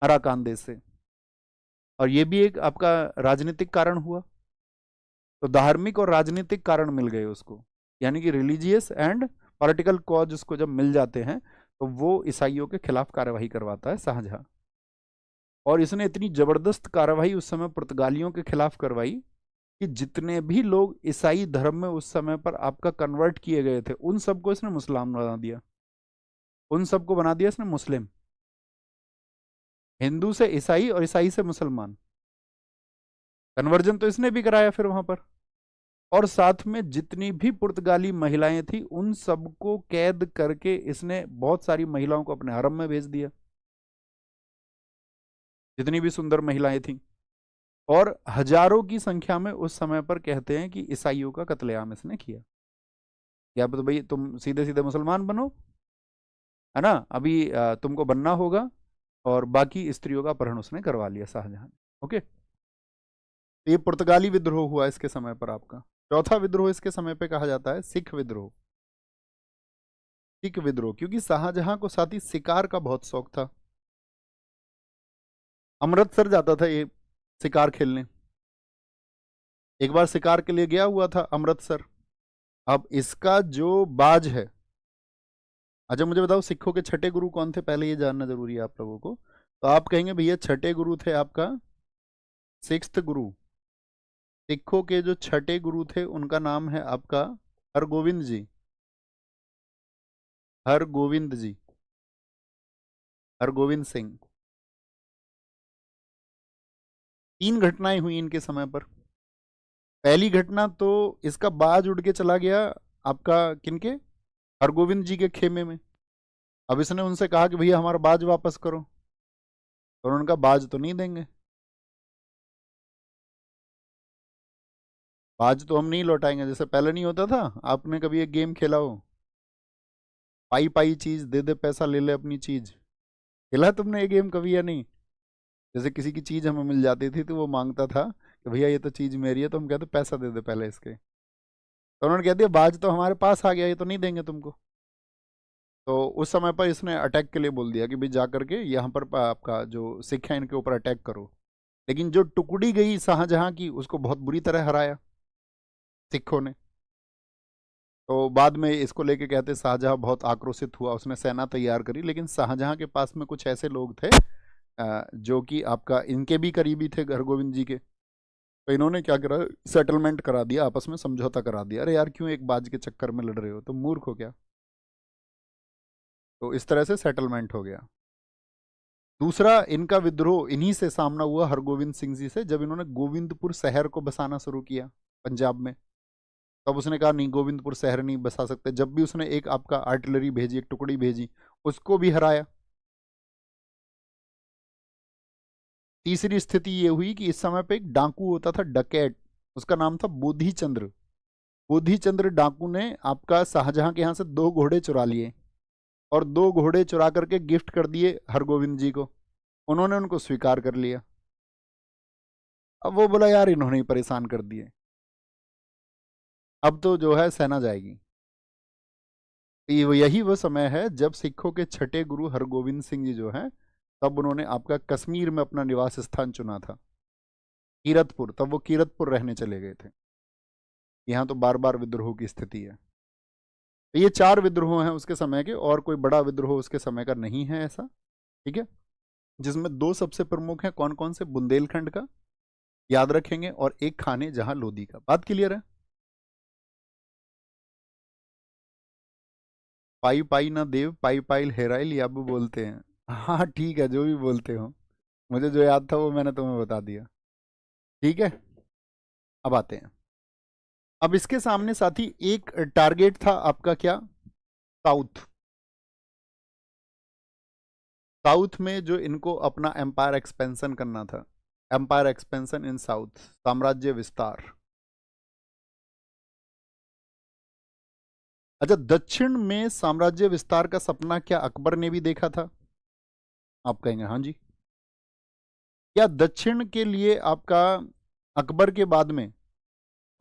अराकान देश से। और ये भी एक आपका राजनीतिक कारण हुआ। तो धार्मिक और राजनीतिक कारण मिल गए उसको, यानी कि रिलीजियस एंड पॉलिटिकल कॉज उसको जब मिल जाते हैं, तो वो ईसाइयों के खिलाफ कार्यवाही करवाता है शाहजहां। और इसने इतनी जबरदस्त कार्रवाई उस समय पुर्तगालियों के खिलाफ करवाई कि जितने भी लोग ईसाई धर्म में उस समय पर आपका कन्वर्ट किए गए थे, उन सबको इसने मुसलमान बना दिया। उन सबको बना दिया इसने मुस्लिम, हिंदू से ईसाई और ईसाई से मुसलमान। कन्वर्जन तो इसने भी कराया फिर वहां पर। और साथ में जितनी भी पुर्तगाली महिलाएं थी, उन सबको कैद करके इसने बहुत सारी महिलाओं को अपने हरम में भेज दिया, जितनी भी सुंदर महिलाएं थीं। और हजारों की संख्या में उस समय पर कहते हैं कि ईसाइयों का कत्लेआम इसने किया। क्या तो भाई तुम सीधे सीधे मुसलमान बनो, है ना, अभी तुमको बनना होगा। और बाकी स्त्रियों का अपहरण उसने करवा लिया शाहजहां ने। ओके, तो ये पुर्तगाली विद्रोह हुआ इसके समय पर आपका। चौथा विद्रोह इसके समय पे कहा जाता है सिख विद्रोह। सिख विद्रोह, क्योंकि शाहजहां को साथ ही शिकार का बहुत शौक था। अमृतसर जाता था ये शिकार खेलने। एक बार शिकार के लिए गया हुआ था अमृतसर। अब इसका जो बाज है, अच्छा मुझे बताओ सिखों के छठे गुरु कौन थे, पहले ये जानना जरूरी है आप लोगों को। तो आप कहेंगे भैया छठे गुरु थे आपका सिक्स्थ गुरु। सिखों के जो छठे गुरु थे उनका नाम है आपका हरगोविंद जी। हरगोविंद जी, हरगोविंद सिंह। तीन घटनाएं हुई इनके समय पर। पहली घटना तो इसका बाज उड़ के चला गया आपका किनके, हरगोविंद जी के खेमे में। अब इसने उनसे कहा कि भैया हमारा बाज वापस करो। तो उन्होंने कहा बाज तो नहीं देंगे, बाज तो हम नहीं लौटाएंगे। जैसे पहले नहीं होता था, आपने कभी एक गेम खेला हो, पाई पाई चीज दे दे पैसा ले ले अपनी चीज, खेला है तुमने ये गेम कभी या नहीं? जैसे किसी की चीज हमें मिल जाती थी तो वो मांगता था कि भैया ये तो चीज मेरी है, तो हम कहते पैसा दे दे पहले इसके। तो उन्होंने कह दिया बाज तो हमारे पास आ गया, ये तो नहीं देंगे तुमको। तो उस समय पर इसने अटैक के लिए बोल दिया कि भाई जा करके यहाँ पर आपका जो सिख है इनके ऊपर अटैक करो। लेकिन जो टुकड़ी गई शाहजहां की, उसको बहुत बुरी तरह हराया सिखों ने। तो बाद में इसको लेके कहते शाहजहां बहुत आक्रोशित हुआ, उसने सेना तैयार करी। लेकिन शाहजहां के पास में कुछ ऐसे लोग थे जो कि आपका इनके भी करीबी थे हरगोविंद जी के। तो इन्होंने क्या करा, सेटलमेंट करा दिया, आपस में समझौता करा दिया। अरे यार क्यों एक बाज के चक्कर में लड़ रहे हो, तुम मूर्ख हो क्या? तो इस तरह से सेटलमेंट हो गया। दूसरा इनका विद्रोह इन्हीं से सामना हुआ हरगोविंद सिंह जी से, जब इन्होंने गोविंदपुर शहर को बसाना शुरू किया पंजाब में। तब उसने कहा नहीं, गोविंदपुर शहर नहीं बसा सकते। जब भी उसने एक आपका आर्टिलरी भेजी, एक टुकड़ी भेजी, उसको भी हराया। तीसरी स्थिति ये हुई कि इस समय पे एक डाकू होता था, डकैत, उसका नाम था बोधी चंद्र। बोधी चंद्र डाकू ने आपका शाहजहां के यहाँ से 2 घोड़े चुरा लिए, और 2 घोड़े चुरा करके गिफ्ट कर दिए हरगोविंद जी को। उन्होंने उनको स्वीकार कर लिया। अब वो बोला यार इन्होंने ही परेशान कर दिए, अब तो जो है सेना जाएगी। यही वो समय है जब सिखों के छठे गुरु हरगोविंद सिंह जी जो हैं, तब उन्होंने आपका कश्मीर में अपना निवास स्थान चुना था, कीरतपुर। तब वो कीरतपुर रहने चले गए थे। यहाँ तो बार बार विद्रोह की स्थिति है। तो ये 4 विद्रोह हैं उसके समय के, और कोई बड़ा विद्रोह उसके समय का नहीं है ऐसा। ठीक है, जिसमें 2 सबसे प्रमुख हैं। कौन कौन से? बुंदेलखंड का याद रखेंगे, और एक खाने जहां लोधी का। बात क्लियर है? पाई पाई ना देव, पाई पाइल हेराइल, याबू बोलते हैं। हाँ ठीक है, जो भी बोलते हो, मुझे जो याद था वो मैंने तुम्हें बता दिया। ठीक है, अब आते हैं। अब इसके सामने साथी एक टारगेट था आपका, क्या? साउथ। साउथ में जो इनको अपना एम्पायर एक्सपेंशन करना था, एम्पायर एक्सपेंशन इन साउथ, साम्राज्य विस्तार। अच्छा, दक्षिण में साम्राज्य विस्तार का सपना क्या अकबर ने भी देखा था? आप कहेंगे हाँ जी। क्या दक्षिण के लिए आपका अकबर के बाद में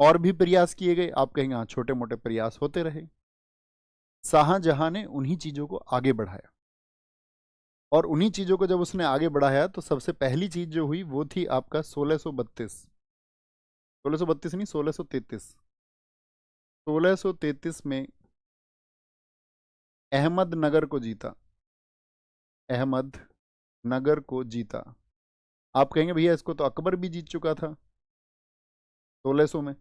और भी प्रयास किए गए? आप कहेंगे हाँ, छोटे मोटे प्रयास होते रहे। शाहजहां ने उन्हीं चीजों को आगे बढ़ाया, और उन्हीं चीजों को जब उसने आगे बढ़ाया तो सबसे पहली चीज जो हुई वो थी आपका 1632। 1632 नहीं, 1633। 1633 में अहमदनगर को जीता, अहमदनगर को जीता। आप कहेंगे भैया इसको तो अकबर भी जीत चुका था 1600 में,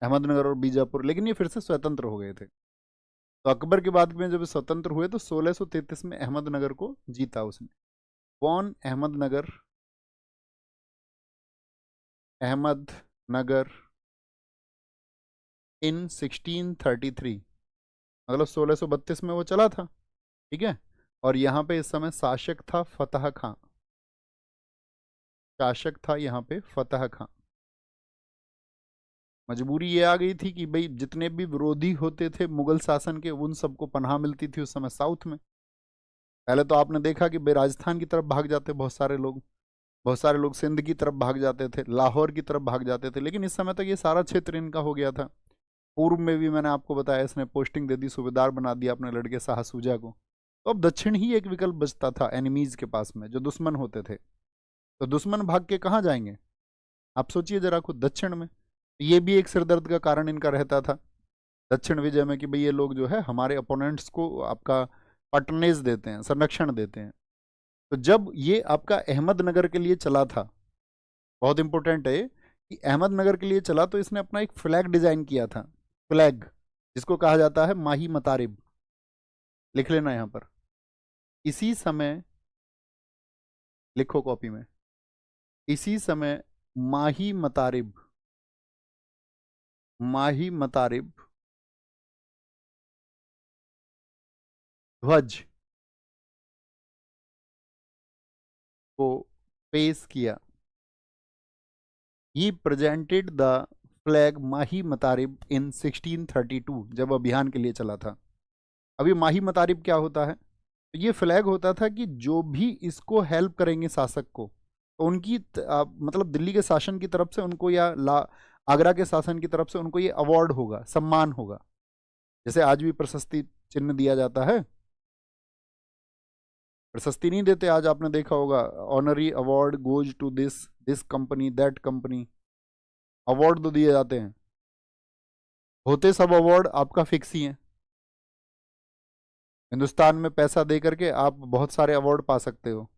अहमदनगर और बीजापुर, लेकिन ये फिर से स्वतंत्र हो गए थे। तो अकबर के बाद में जब स्वतंत्र हुए तो 1633 में अहमदनगर को जीता उसने। कौन? अहमदनगर, अहमदनगर इन 1633, मतलब 1632 में वो चला था। ठीक है, और यहाँ पे इस समय शासक था फतह खां। शासक था यहाँ पे फतह खां। मजबूरी ये आ गई थी कि भाई जितने भी विरोधी होते थे मुगल शासन के, उन सबको पनाह मिलती थी उस समय साउथ में। पहले तो आपने देखा कि भाई राजस्थान की तरफ भाग जाते बहुत सारे लोग, बहुत सारे लोग सिंध की तरफ भाग जाते थे, लाहौर की तरफ भाग जाते थे। लेकिन इस समय तक ये सारा क्षेत्र इनका हो गया था। पूर्व में भी मैंने आपको बताया, इसने पोस्टिंग दे दी, सूबेदार बना दिया अपने लड़के शाह सूजा को। तो अब दक्षिण ही एक विकल्प बचता था एनिमीज के पास में, जो दुश्मन होते थे। तो दुश्मन भाग के कहाँ जाएंगे? आप सोचिए जरा खुद, दक्षिण में। ये भी एक सिरदर्द का कारण इनका रहता था दक्षिण विजय में, कि भाई ये लोग जो है हमारे अपोनेंट्स को आपका पटनेज देते हैं, संरक्षण देते हैं। तो जब ये आपका अहमदनगर के लिए चला था, बहुत इंपॉर्टेंट है कि अहमदनगर के लिए चला तो इसने अपना एक फ्लैग डिजाइन किया था, फ्लैग, जिसको कहा जाता है माही मतारिब। लिख लेना यहां पर, इसी समय, लिखो कॉपी में, इसी समय माही मतारिब, माही मतारिब ध्वज को पेश किया। ही प्रेजेंटेड द फ्लैग माही मतारिब इन 1632, जब अभियान के लिए चला था। अभी माही मतारिब क्या होता है? तो ये फ्लैग होता था कि जो भी इसको हेल्प करेंगे शासक को, तो उनकी मतलब दिल्ली के शासन की तरफ से उनको, या आगरा के शासन की तरफ से उनको ये अवार्ड होगा, सम्मान होगा। जैसे आज भी प्रशस्ति चिन्ह दिया जाता है, प्रशस्ति नहीं देते आज, आपने देखा होगा, honorary award goes to this this company that company, award तो दिए जाते हैं। होते सब अवार्ड आपका फिक्स ही है। हिंदुस्तान में पैसा दे करके आप बहुत सारे अवार्ड पा सकते हो,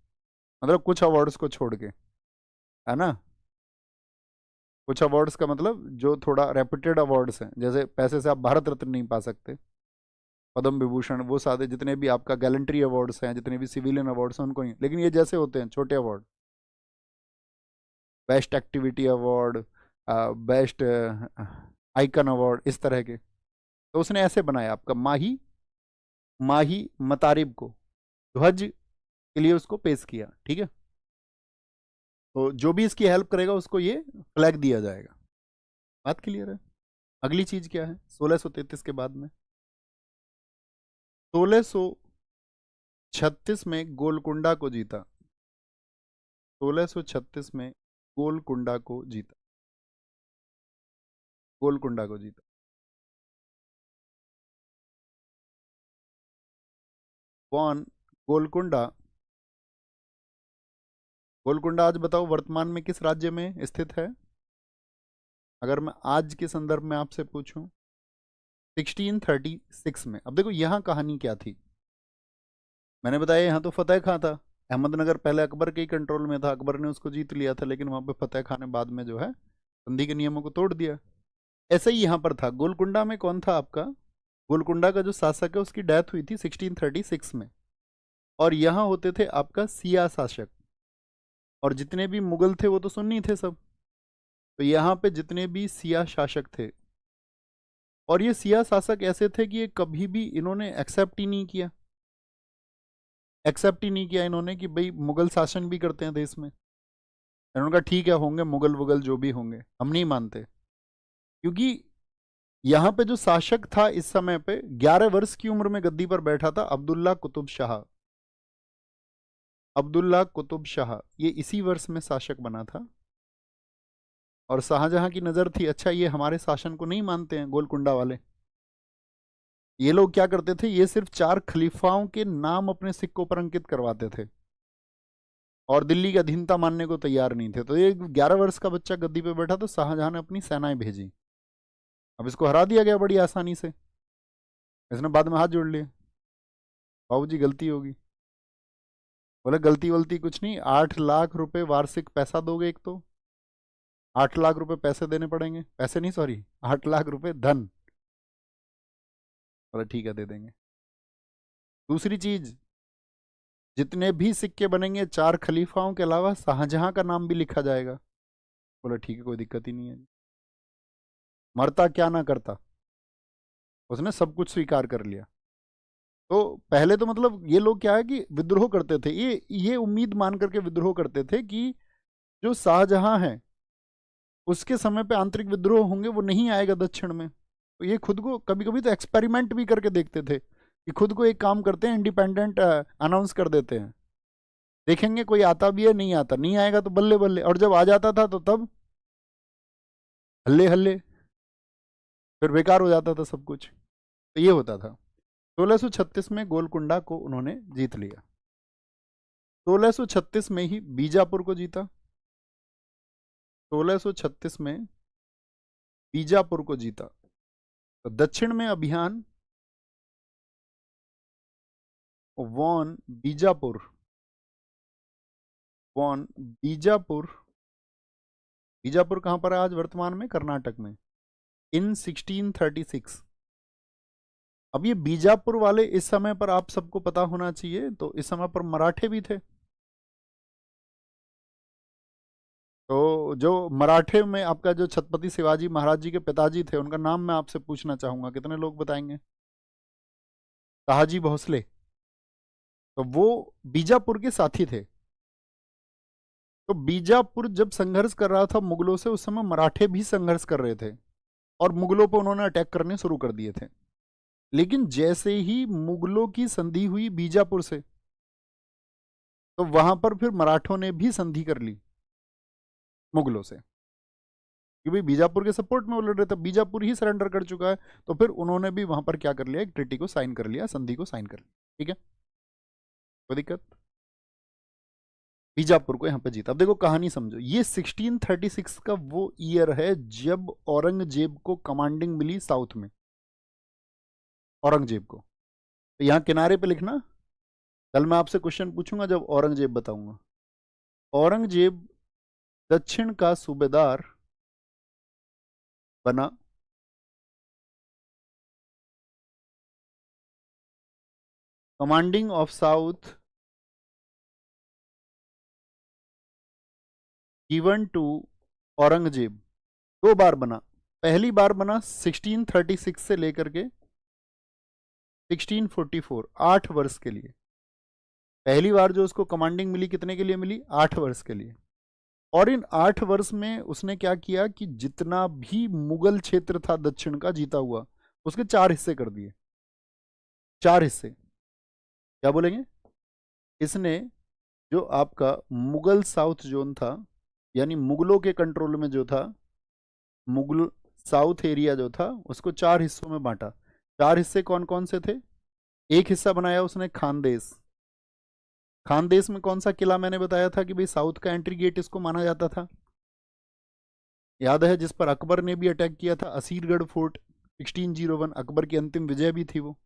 मतलब कुछ अवार्ड्स को छोड़ के, है ना। कुछ अवार्ड्स का मतलब जो थोड़ा रेपुटेड अवार्ड्स हैं, जैसे पैसे से आप भारत रत्न नहीं पा सकते, पद्म विभूषण, वो सारे जितने भी आपका गैलेंट्री अवार्ड्स हैं, जितने भी सिविलियन अवार्ड्स हैं, उनको नहीं। लेकिन ये जैसे होते हैं छोटे award, best activity award, best icon award, इस तरह के, तो उसने ऐसे बनाया आपका माही माही मतारिब को ध्वज के लिए उसको पेश किया, ठीक है। तो जो भी इसकी हेल्प करेगा उसको ये फ्लैग दिया जाएगा। बात क्लियर है। अगली चीज क्या है 1633 के बाद में? 1636 में गोलकुंडा को जीता। 1636 में गोलकुंडा को जीता, गोलकुंडा को जीता। कौन? गोलकुंडा। गोलकुंडा आज बताओ वर्तमान में किस राज्य में स्थित है? अगर मैं आज के संदर्भ में आपसे पूछूं, 1636 में। अब देखो यहाँ कहानी क्या थी, मैंने बताया यहाँ तो फतेह खां था। अहमदनगर पहले अकबर के ही कंट्रोल में था, अकबर ने उसको जीत लिया था, लेकिन वहां पे फतेह खां ने बाद में जो है संधि के नियमों को तोड़ दिया। ऐसे ही यहाँ पर था। गोलकुंडा में कौन था आपका? गोलकुंडा का जो शासक है उसकी डेथ हुई थी 1636 में, और यहाँ होते थे आपका सिया शासक, और जितने भी मुगल थे वो तो सुन्नी थे सब। तो यहाँ पे जितने भी सिया शासक थे, और ये सिया शासक ऐसे थे कि ये कभी भी इन्होंने एक्सेप्ट ही नहीं किया इन्होंने कि भाई मुगल शासन भी करते हैं देश में। इन्होंने कहा ठीक है, होंगे मुगल वुगल जो भी होंगे, हम नहीं मानते। क्योंकि यहाँ पे जो शासक था इस समय पे 11 वर्ष की उम्र में गद्दी पर बैठा था, अब्दुल्ला कुतुब शाह। अब्दुल्ला कुतुब शाह ये इसी वर्ष में शासक बना था। और शाहजहां की नजर थी, अच्छा ये हमारे शासन को नहीं मानते हैं गोलकुंडा वाले। ये लोग क्या करते थे, ये सिर्फ 4 खलीफाओं के नाम अपने सिक्कों पर अंकित करवाते थे, और दिल्ली की अधीनता मानने को तैयार नहीं थे। तो ये 11 वर्ष का बच्चा गद्दी पे बैठा, तो शाहजहां ने अपनी सेनाएं भेजी। अब इसको हरा दिया गया बड़ी आसानी से। इसने बाद में हाथ जोड़ लिए, बाबूजी गलती होगी। बोले गलती वलती कुछ नहीं, 8 लाख रुपए वार्षिक पैसा दोगे, एक तो 8 लाख रुपए पैसे देने पड़ेंगे, पैसे नहीं सॉरी, 8 लाख रुपए धन। बोले ठीक है दे देंगे। दूसरी चीज, जितने भी सिक्के बनेंगे 4 खलीफाओं के अलावा शाहजहां का नाम भी लिखा जाएगा। बोला ठीक है, कोई दिक्कत ही नहीं है। मरता क्या ना करता, उसने सब कुछ स्वीकार कर लिया। तो पहले तो मतलब ये लोग क्या है कि विद्रोह करते थे, ये उम्मीद मान करके विद्रोह करते थे कि जो शाहजहां है उसके समय पे आंतरिक विद्रोह होंगे, वो नहीं आएगा दक्षिण में। तो ये खुद को कभी कभी तो एक्सपेरिमेंट भी करके देखते थे कि खुद को एक काम करते हैं, इंडिपेंडेंट अनाउंस कर देते हैं, देखेंगे कोई आता भी है, नहीं आता, नहीं आएगा तो बल्ले बल्ले, और जब आ जाता था तो तब हल्ले हल्ले, फिर बेकार हो जाता था सब कुछ। तो ये होता था। 1636 में गोलकुंडा को उन्होंने जीत लिया। 1636 में ही बीजापुर को जीता। 1636 में बीजापुर को जीता। तो दक्षिण में अभियान वॉन बीजापुर, वॉन बीजापुर। बीजापुर कहां पर है आज वर्तमान में? कर्नाटक में, इन 1636। अब ये बीजापुर वाले इस समय पर आप सबको पता होना चाहिए, तो इस समय पर मराठे भी थे। तो जो मराठे में आपका जो छत्रपति शिवाजी महाराज जी के पिताजी थे, उनका नाम मैं आपसे पूछना चाहूंगा, कितने लोग बताएंगे? ताहाजी भोसले। तो वो बीजापुर के साथी थे। तो बीजापुर जब संघर्ष कर रहा था मुगलों से, उस समय मराठे भी संघर्ष कर रहे थे और मुगलों पर उन्होंने अटैक करने शुरू कर दिए थे। लेकिन जैसे ही मुगलों की संधि हुई बीजापुर से, तो वहां पर फिर मराठों ने भी संधि कर ली मुगलों से, कि भाई बीजापुर के सपोर्ट में वो लड़ रहे थे, बीजापुर ही सरेंडर कर चुका है, तो फिर उन्होंने भी वहां पर क्या कर लिया, एक ट्रिटी को साइन कर लिया, संधि को साइन कर लिया। ठीक है, कोई दिक्कत? बीजापुर को यहां पे जीता। अब देखो कहानी समझो, ये 1636 का वो ईयर है जब औरंगजेब को कमांडिंग मिली साउथ में, औरंगजेब को। तो यहां किनारे पे लिखना, कल मैं आपसे क्वेश्चन पूछूंगा जब औरंगजेब बताऊंगा। औरंगजेब दक्षिण का सूबेदार बना, commanding of south given to Aurangzeb. दो बार बना, पहली बार बना 1636 से लेकर के 1644, 8 वर्ष के लिए। पहली बार जो उसको कमांडिंग मिली कितने के लिए मिली, 8 वर्ष के लिए। और इन 8 वर्ष में उसने क्या किया कि जितना भी मुगल क्षेत्र था दक्षिण का जीता हुआ, उसके 4 हिस्से कर दिए। 4 हिस्से क्या बोलेंगे, इसने जो आपका मुगल साउथ जोन था, यानी मुगलों के कंट्रोल में जो था, मुगल साउथ एरिया जो था, उसको 4 हिस्सों में बांटा। 4 हिस्से कौन कौन से थे? एक हिस्सा बनाया उसने खानदेश। खानदेश में कौन सा किला मैंने बताया था कि भाई साउथ का एंट्री गेट इसको माना जाता था, याद है, जिस पर अकबर ने भी अटैक किया था, असीरगढ़ फोर्ट 1601, अकबर की अंतिम विजय भी थी वो।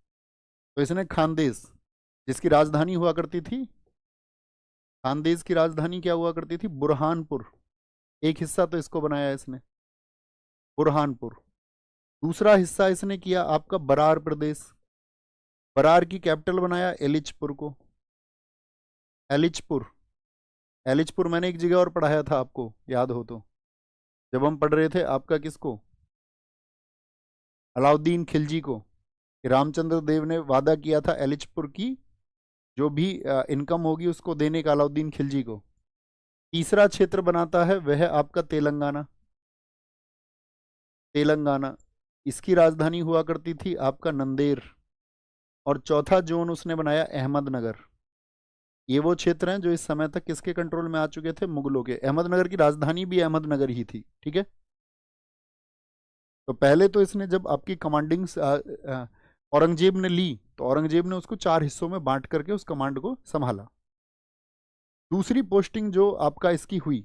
तो इसने खानदेश, जिसकी राजधानी हुआ करती थी, खानदेश की राजधानी क्या हुआ करती थी, बुरहानपुर। एक हिस्सा तो इसको बनाया इसने, बुरहानपुर। दूसरा हिस्सा इसने किया आपका बरार प्रदेश, बरार की कैपिटल बनाया एलिचपुर को। एलिचपुर, एलिचपुर मैंने एक जगह और पढ़ाया था आपको, याद हो तो, जब हम पढ़ रहे थे आपका किसको, अलाउद्दीन खिलजी को, कि रामचंद्र देव ने वादा किया था एलिचपुर की जो भी इनकम होगी उसको देने का, अलाउद्दीन खिलजी को। तीसरा क्षेत्र बनाता है वह आपका तेलंगाना, तेलंगाना, इसकी राजधानी हुआ करती थी आपका नंदेर। और चौथा जोन उसने बनाया अहमदनगर। ये वो क्षेत्र हैं जो इस समय तक किसके कंट्रोल में आ चुके थे, मुगलों के। अहमदनगर की राजधानी भी अहमदनगर ही थी। ठीक है, तो पहले तो इसने जब आपकी कमांडिंग औरंगजेब ने ली, तो औरंगजेब ने उसको 4 हिस्सों में बांट करके उस कमांड को संभाला। दूसरी पोस्टिंग जो आपका इसकी हुई,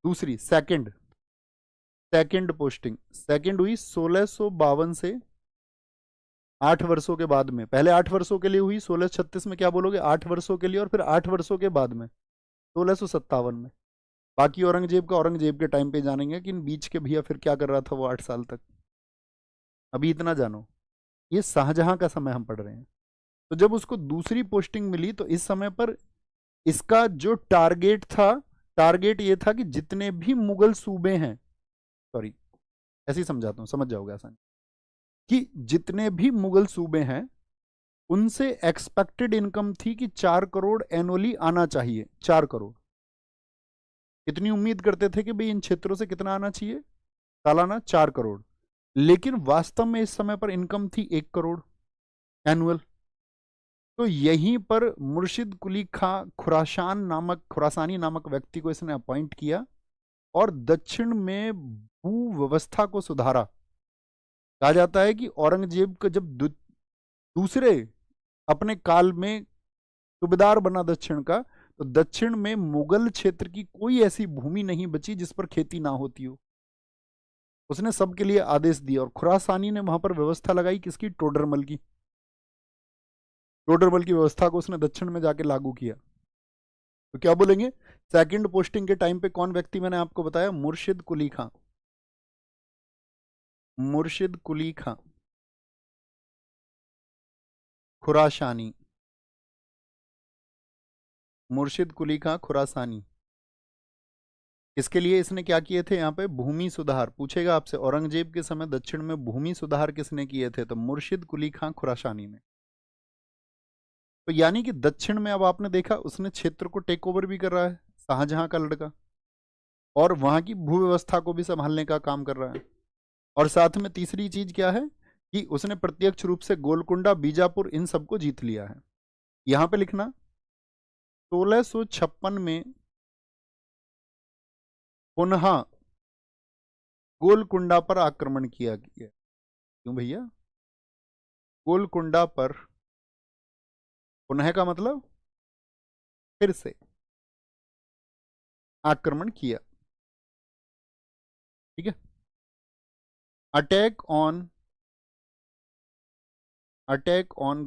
दूसरी सेकंड, सेकंड पोस्टिंग, सेकंड हुई 1652 से 8 वर्षों के बाद में। पहले 8 वर्षों के लिए हुई 1636 में, क्या बोलोगे, 8 वर्षों के लिए, और फिर 8 वर्षों के बाद में 1657 में। बाकी औरंगजेब का औरंगजेब के टाइम पे जानेंगे कि इन बीच के भैया फिर क्या कर रहा था वो 8 साल तक। अभी इतना जानो, ये शाहजहां का समय हम पढ़ रहे हैं। तो जब उसको दूसरी पोस्टिंग मिली, तो इस समय पर इसका जो टारगेट था, टारगेट ये था कि जितने भी मुगल सूबे हैं, सॉरी ऐसे ही समझाता हूं, समझ जाओगे आसानी, कि जितने भी मुगल सूबे हैं उनसे एक्सपेक्टेड इनकम थी कि 4 करोड़ एनुअली आना चाहिए। 4 करोड़, कितनी उम्मीद करते थे कि भाई इन क्षेत्रों से कितना आना चाहिए, सालाना 4 करोड़। लेकिन वास्तव में इस समय पर इनकम थी 1 करोड़ एनुअल। तो यहीं पर मुर्शिद कुली खां खुरासानी नामक व्यक्ति को इसने अपॉइंट किया और दक्षिण में भू व्यवस्था को सुधारा। कहा जाता है कि औरंगजेब का जब दूसरे अपने काल में सूबेदार बना दक्षिण का, तो दक्षिण में मुगल क्षेत्र की कोई ऐसी भूमि नहीं बची जिस पर खेती ना होती हो। उसने सबके लिए आदेश दिया और खुरासानी ने वहां पर व्यवस्था लगाई, किसकी, टोडरमल की। टोडरमल की व्यवस्था को उसने दक्षिण में जाके लागू किया। तो क्या बोलेंगे, सेकंड पोस्टिंग के टाइम पे कौन व्यक्ति मैंने आपको बताया, मुर्शिद कुली खां। मुर्शिद कुली खां खुरासानी, मुर्शिद कुली खां खुरासानी। इसके लिए इसने क्या किए थे, यहाँ पे भूमि सुधार पूछेगा आपसे, औरंगजेब के समय दक्षिण में भूमि सुधार किसने किए थे, तो मुर्शिद कुली खां खुरासानी ने। तो यानी कि दक्षिण में अब आपने देखा उसने क्षेत्र को टेक ओवर भी कर रहा है, शाहजहां का लड़का, और वहां की भूव्यवस्था को भी संभालने का काम कर रहा है। और साथ में तीसरी चीज क्या है कि उसने प्रत्यक्ष रूप से गोलकुंडा, बीजापुर, इन सबको जीत लिया है। यहां पे लिखना 1656 में पुनः गोलकुंडा पर आक्रमण किया गया। क्यों भैया? गोलकुंडा पर पुनः का मतलब फिर से आक्रमण किया। ठीक है। Attack on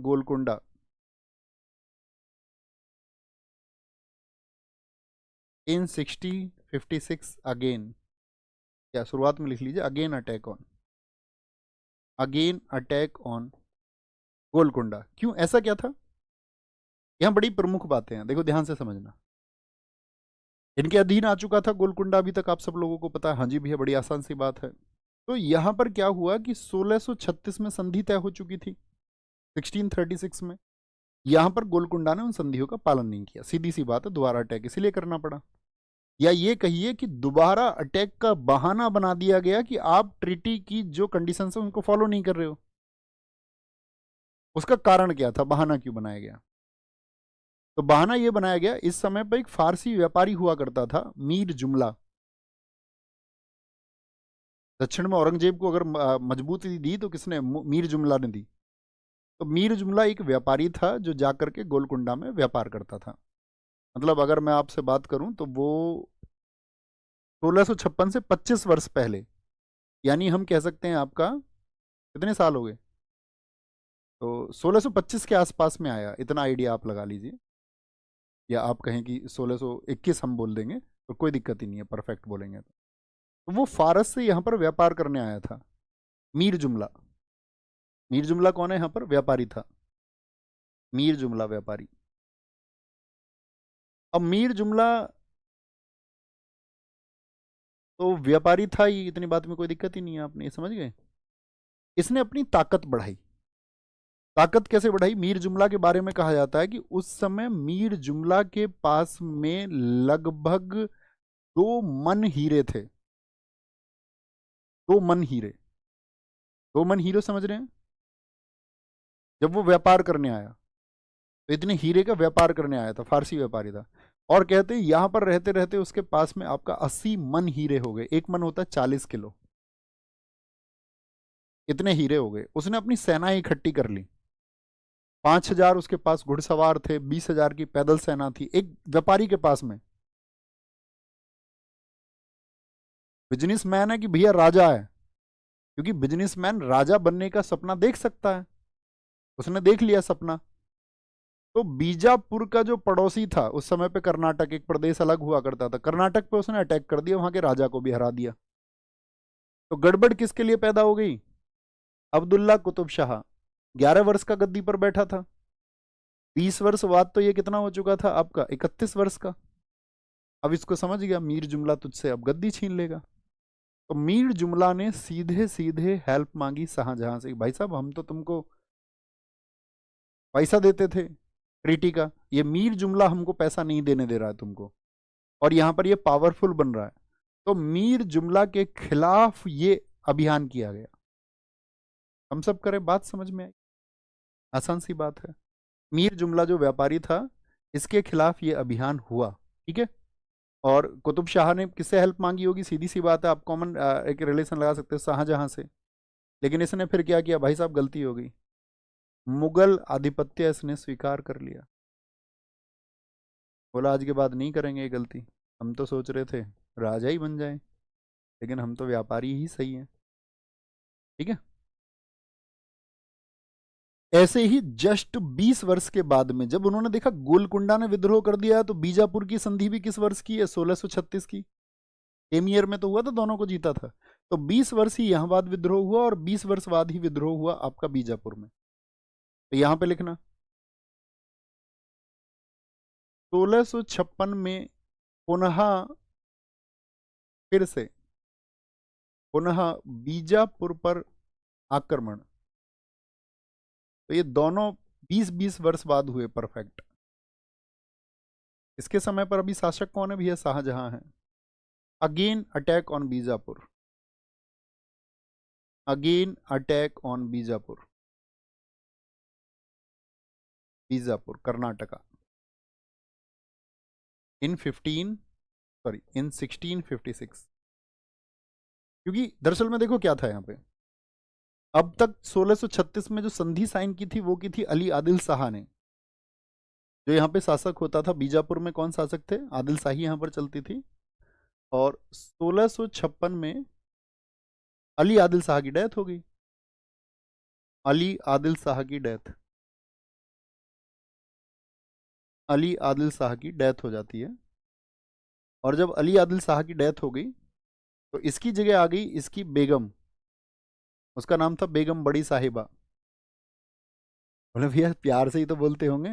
Golconda in 1656 again, या शुरुआत में लिख लीजिए अगेन अटैक ऑन गोलकुंडा। क्यों, ऐसा क्या था? यहां बड़ी प्रमुख बातें हैं, देखो ध्यान से समझना। इनके अधीन आ चुका था गोलकुंडा, अभी तक आप सब लोगों को पता है। हाँ जी भैया, बड़ी आसान सी बात है। तो यहां पर क्या हुआ कि 1636 में संधि तय हो चुकी थी, 1636 में। यहां पर गोलकुंडा ने उन संधियों का पालन नहीं किया, सीधी सी बात है, दोबारा अटैक इसीलिए करना पड़ा। या ये कहिए कि दोबारा अटैक का बहाना बना दिया गया कि आप ट्रीटी की जो कंडीशंस है उनको फॉलो नहीं कर रहे हो। उसका कारण क्या था, बहाना क्यों बनाया गया? तो बहाना यह बनाया गया, इस समय पर एक फारसी व्यापारी हुआ करता था, मीर जुमला। दक्षिण में औरंगजेब को अगर मजबूती दी तो किसने? मीर जुमला ने दी। तो मीर जुमला एक व्यापारी था जो जाकर के गोलकुंडा में व्यापार करता था। मतलब अगर मैं आपसे बात करूं तो वो 1656 से 25 वर्ष पहले, यानी हम कह सकते हैं आपका कितने साल हो गए, तो 1625 के आसपास में आया, इतना आइडिया आप लगा लीजिए। या आप कहें कि 1621 हम बोल देंगे तो कोई दिक्कत ही नहीं है, परफेक्ट बोलेंगे तो वो फारस से यहाँ पर व्यापार करने आया था, मीर जुमला। मीर जुमला कौन है? यहाँ पर व्यापारी था, मीर जुमला व्यापारी। अब मीर जुमला तो व्यापारी था ही, इतनी बात में कोई दिक्कत ही नहीं है, आपने ये समझ गए। इसने अपनी ताकत बढ़ाई। ताकत कैसे बढ़ाई? मीर जुमला के बारे में कहा जाता है कि उस समय मीर जुमला के पास में लगभग 2 मन हीरे थे। 2 मन हीरे, 2 मन हीरे समझ रहे हैं? जब वो व्यापार करने आया तो इतने हीरे का व्यापार करने आया था, फारसी व्यापारी था। और कहते हैं यहां पर रहते रहते उसके पास में आपका 80 मन हीरे हो गए। 1 मन होता है 40 किलो, इतने हीरे हो गए। उसने अपनी सेनाएं इकट्ठी कर ली। 5,000 उसके पास घुड़सवार थे, 20,000 की पैदल सेना थी एक व्यापारी के पास में। बिजनेसमैन है कि भैया राजा है, क्योंकि बिजनेसमैन राजा बनने का सपना देख सकता है, उसने देख लिया सपना। तो बीजापुर का जो पड़ोसी था उस समय पे, कर्नाटक एक प्रदेश अलग हुआ करता था, कर्नाटक पे उसने अटैक कर दिया, वहां के राजा को भी हरा दिया। तो गड़बड़ किसके लिए पैदा हो गई? अब्दुल्ला कुतुब शाह 11 वर्ष का गद्दी पर बैठा था। 20 वर्ष बाद तो ये कितना हो चुका था आपका? 31 वर्ष का। अब इसको समझ गया, मीर जुमला तुझसे अब गद्दी छीन लेगा। तो मीर जुमला ने सीधे सीधे हेल्प मांगी शाहजहां से, भाई साहब हम तो तुमको पैसा देते थे ट्रीटी का, ये मीर जुमला हमको पैसा नहीं देने दे रहा है तुमको, और यहां पर ये पावरफुल बन रहा है। तो मीर जुमला के खिलाफ ये अभियान किया गया। हम सब करें, बात समझ में आई? आसान सी बात है। मीर जुमला जो व्यापारी था, इसके खिलाफ ये अभियान हुआ। ठीक है। और कुतुब शाह ने किससे हेल्प मांगी होगी? सीधी सी बात है, आप कॉमन एक रिलेशन लगा सकते हो, शाहजहां से। लेकिन इसने फिर क्या किया? भाई साहब गलती हो गई, मुगल आधिपत्य इसने स्वीकार कर लिया। बोला आज के बाद नहीं करेंगे ये गलती, हम तो सोच रहे थे राजा ही बन जाए, लेकिन हम तो व्यापारी ही सही हैं। ठीक है। ऐसे ही जस्ट 20 वर्ष के बाद में जब उन्होंने देखा गोलकुंडा ने विद्रोह कर दिया है, तो बीजापुर की संधि भी किस वर्ष की है? 1636 की। सेम ईयर में तो हुआ था, दोनों को जीता था। तो 20 वर्ष ही यहां बाद विद्रोह हुआ, और 20 वर्ष बाद ही विद्रोह हुआ आपका बीजापुर में। तो यहां पे लिखना 1656 में पुनः फिर से पुनः बीजापुर पर आक्रमण। तो ये दोनों 20-20 वर्ष बाद हुए, परफेक्ट। इसके समय पर अभी शासक कौन है भैया? शाहजहां है। Again attack on Bijapur, again attack on Bijapur, Bijapur Karnataka, in 1656। क्योंकि दरअसल में देखो क्या था यहाँ पे, अब तक 1636 में जो संधि साइन की थी वो की थी अली आदिल शाह ने। जो यहाँ पे शासक होता था बीजापुर में, कौन शासक थे? आदिल शाही यहाँ पर चलती थी। और 1656 में अली आदिल शाह की डेथ हो गई, अली आदिल शाह की डेथ, अली आदिल शाह की डेथ हो जाती है। और जब अली आदिल शाह की डेथ हो गई तो इसकी जगह आ गई इसकी बेगम, उसका नाम था बेगम बड़ी साहिबा। बोले भैया प्यार से ही तो बोलते होंगे,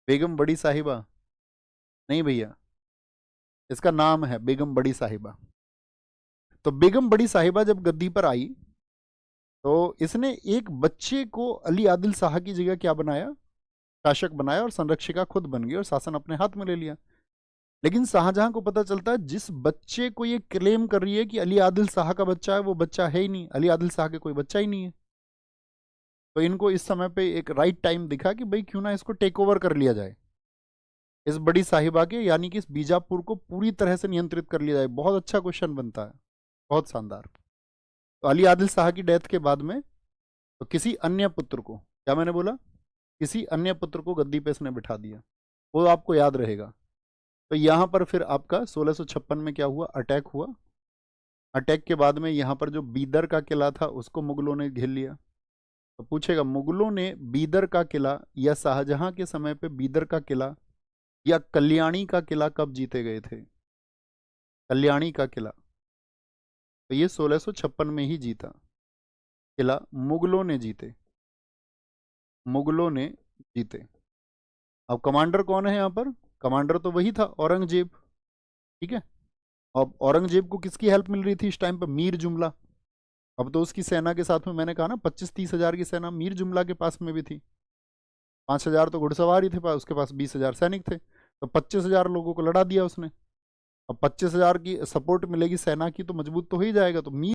बेगम बड़ी साहिबा। नहीं भैया, इसका नाम है बेगम बड़ी साहिबा। तो बेगम बड़ी साहिबा जब गद्दी पर आई तो इसने एक बच्चे को अली आदिल शाह की जगह क्या बनाया? शासक बनाया, और संरक्षिका खुद बन गई और शासन अपने हाथ में ले लिया। लेकिन शाहजहां को पता चलता है जिस बच्चे को ये क्लेम कर रही है कि अली आदिल शाह का बच्चा है, वो बच्चा है ही नहीं, अली आदिल शाह के कोई बच्चा ही नहीं है। तो इनको इस समय पे एक राइट टाइम दिखा कि भाई क्यों ना इसको टेक ओवर कर लिया जाए, इस बड़ी साहिबा के यानी कि इस बीजापुर को पूरी तरह से नियंत्रित कर लिया जाए। बहुत अच्छा क्वेश्चन बनता है, बहुत शानदार। तो अली आदिल शाह की डेथ के बाद में तो किसी अन्य पुत्र को, क्या मैंने बोला, किसी अन्य पुत्र को गद्दी पे इसने बिठा दिया, वो आपको याद रहेगा। तो यहाँ पर फिर आपका 1656 में क्या हुआ? अटैक हुआ। अटैक के बाद में यहाँ पर जो बीदर का किला था उसको मुगलों ने घेर लिया। तो पूछेगा मुगलों ने बीदर का किला या शाहजहां के समय पे बीदर का किला या कल्याणी का किला कब जीते गए थे? कल्याणी का किला तो ये 1656 में ही जीता किला, मुगलों ने जीते, मुगलों ने जीते। अब कमांडर कौन है यहाँ पर? कमांडर तो वही था, औरंगजेब। ठीक है, अब औरंगजेब को किसकी हेल्प मिल रही थी इस टाइम पर? मीर जुमला। अब तो उसकी सेना के साथ में मैंने कहा ना 25-30 हजार की सेना मीर जुमला के पास में भी थी। 5,000 तो घुड़सवार ही थे, उसके पास 20,000 सैनिक थे, तो 25,000 लोगों को लड़ा दिया उसने। अब 25,000 की सपोर्ट मिलेगी सेना की तो मजबूत तो हो ही जाएगा। तो मीर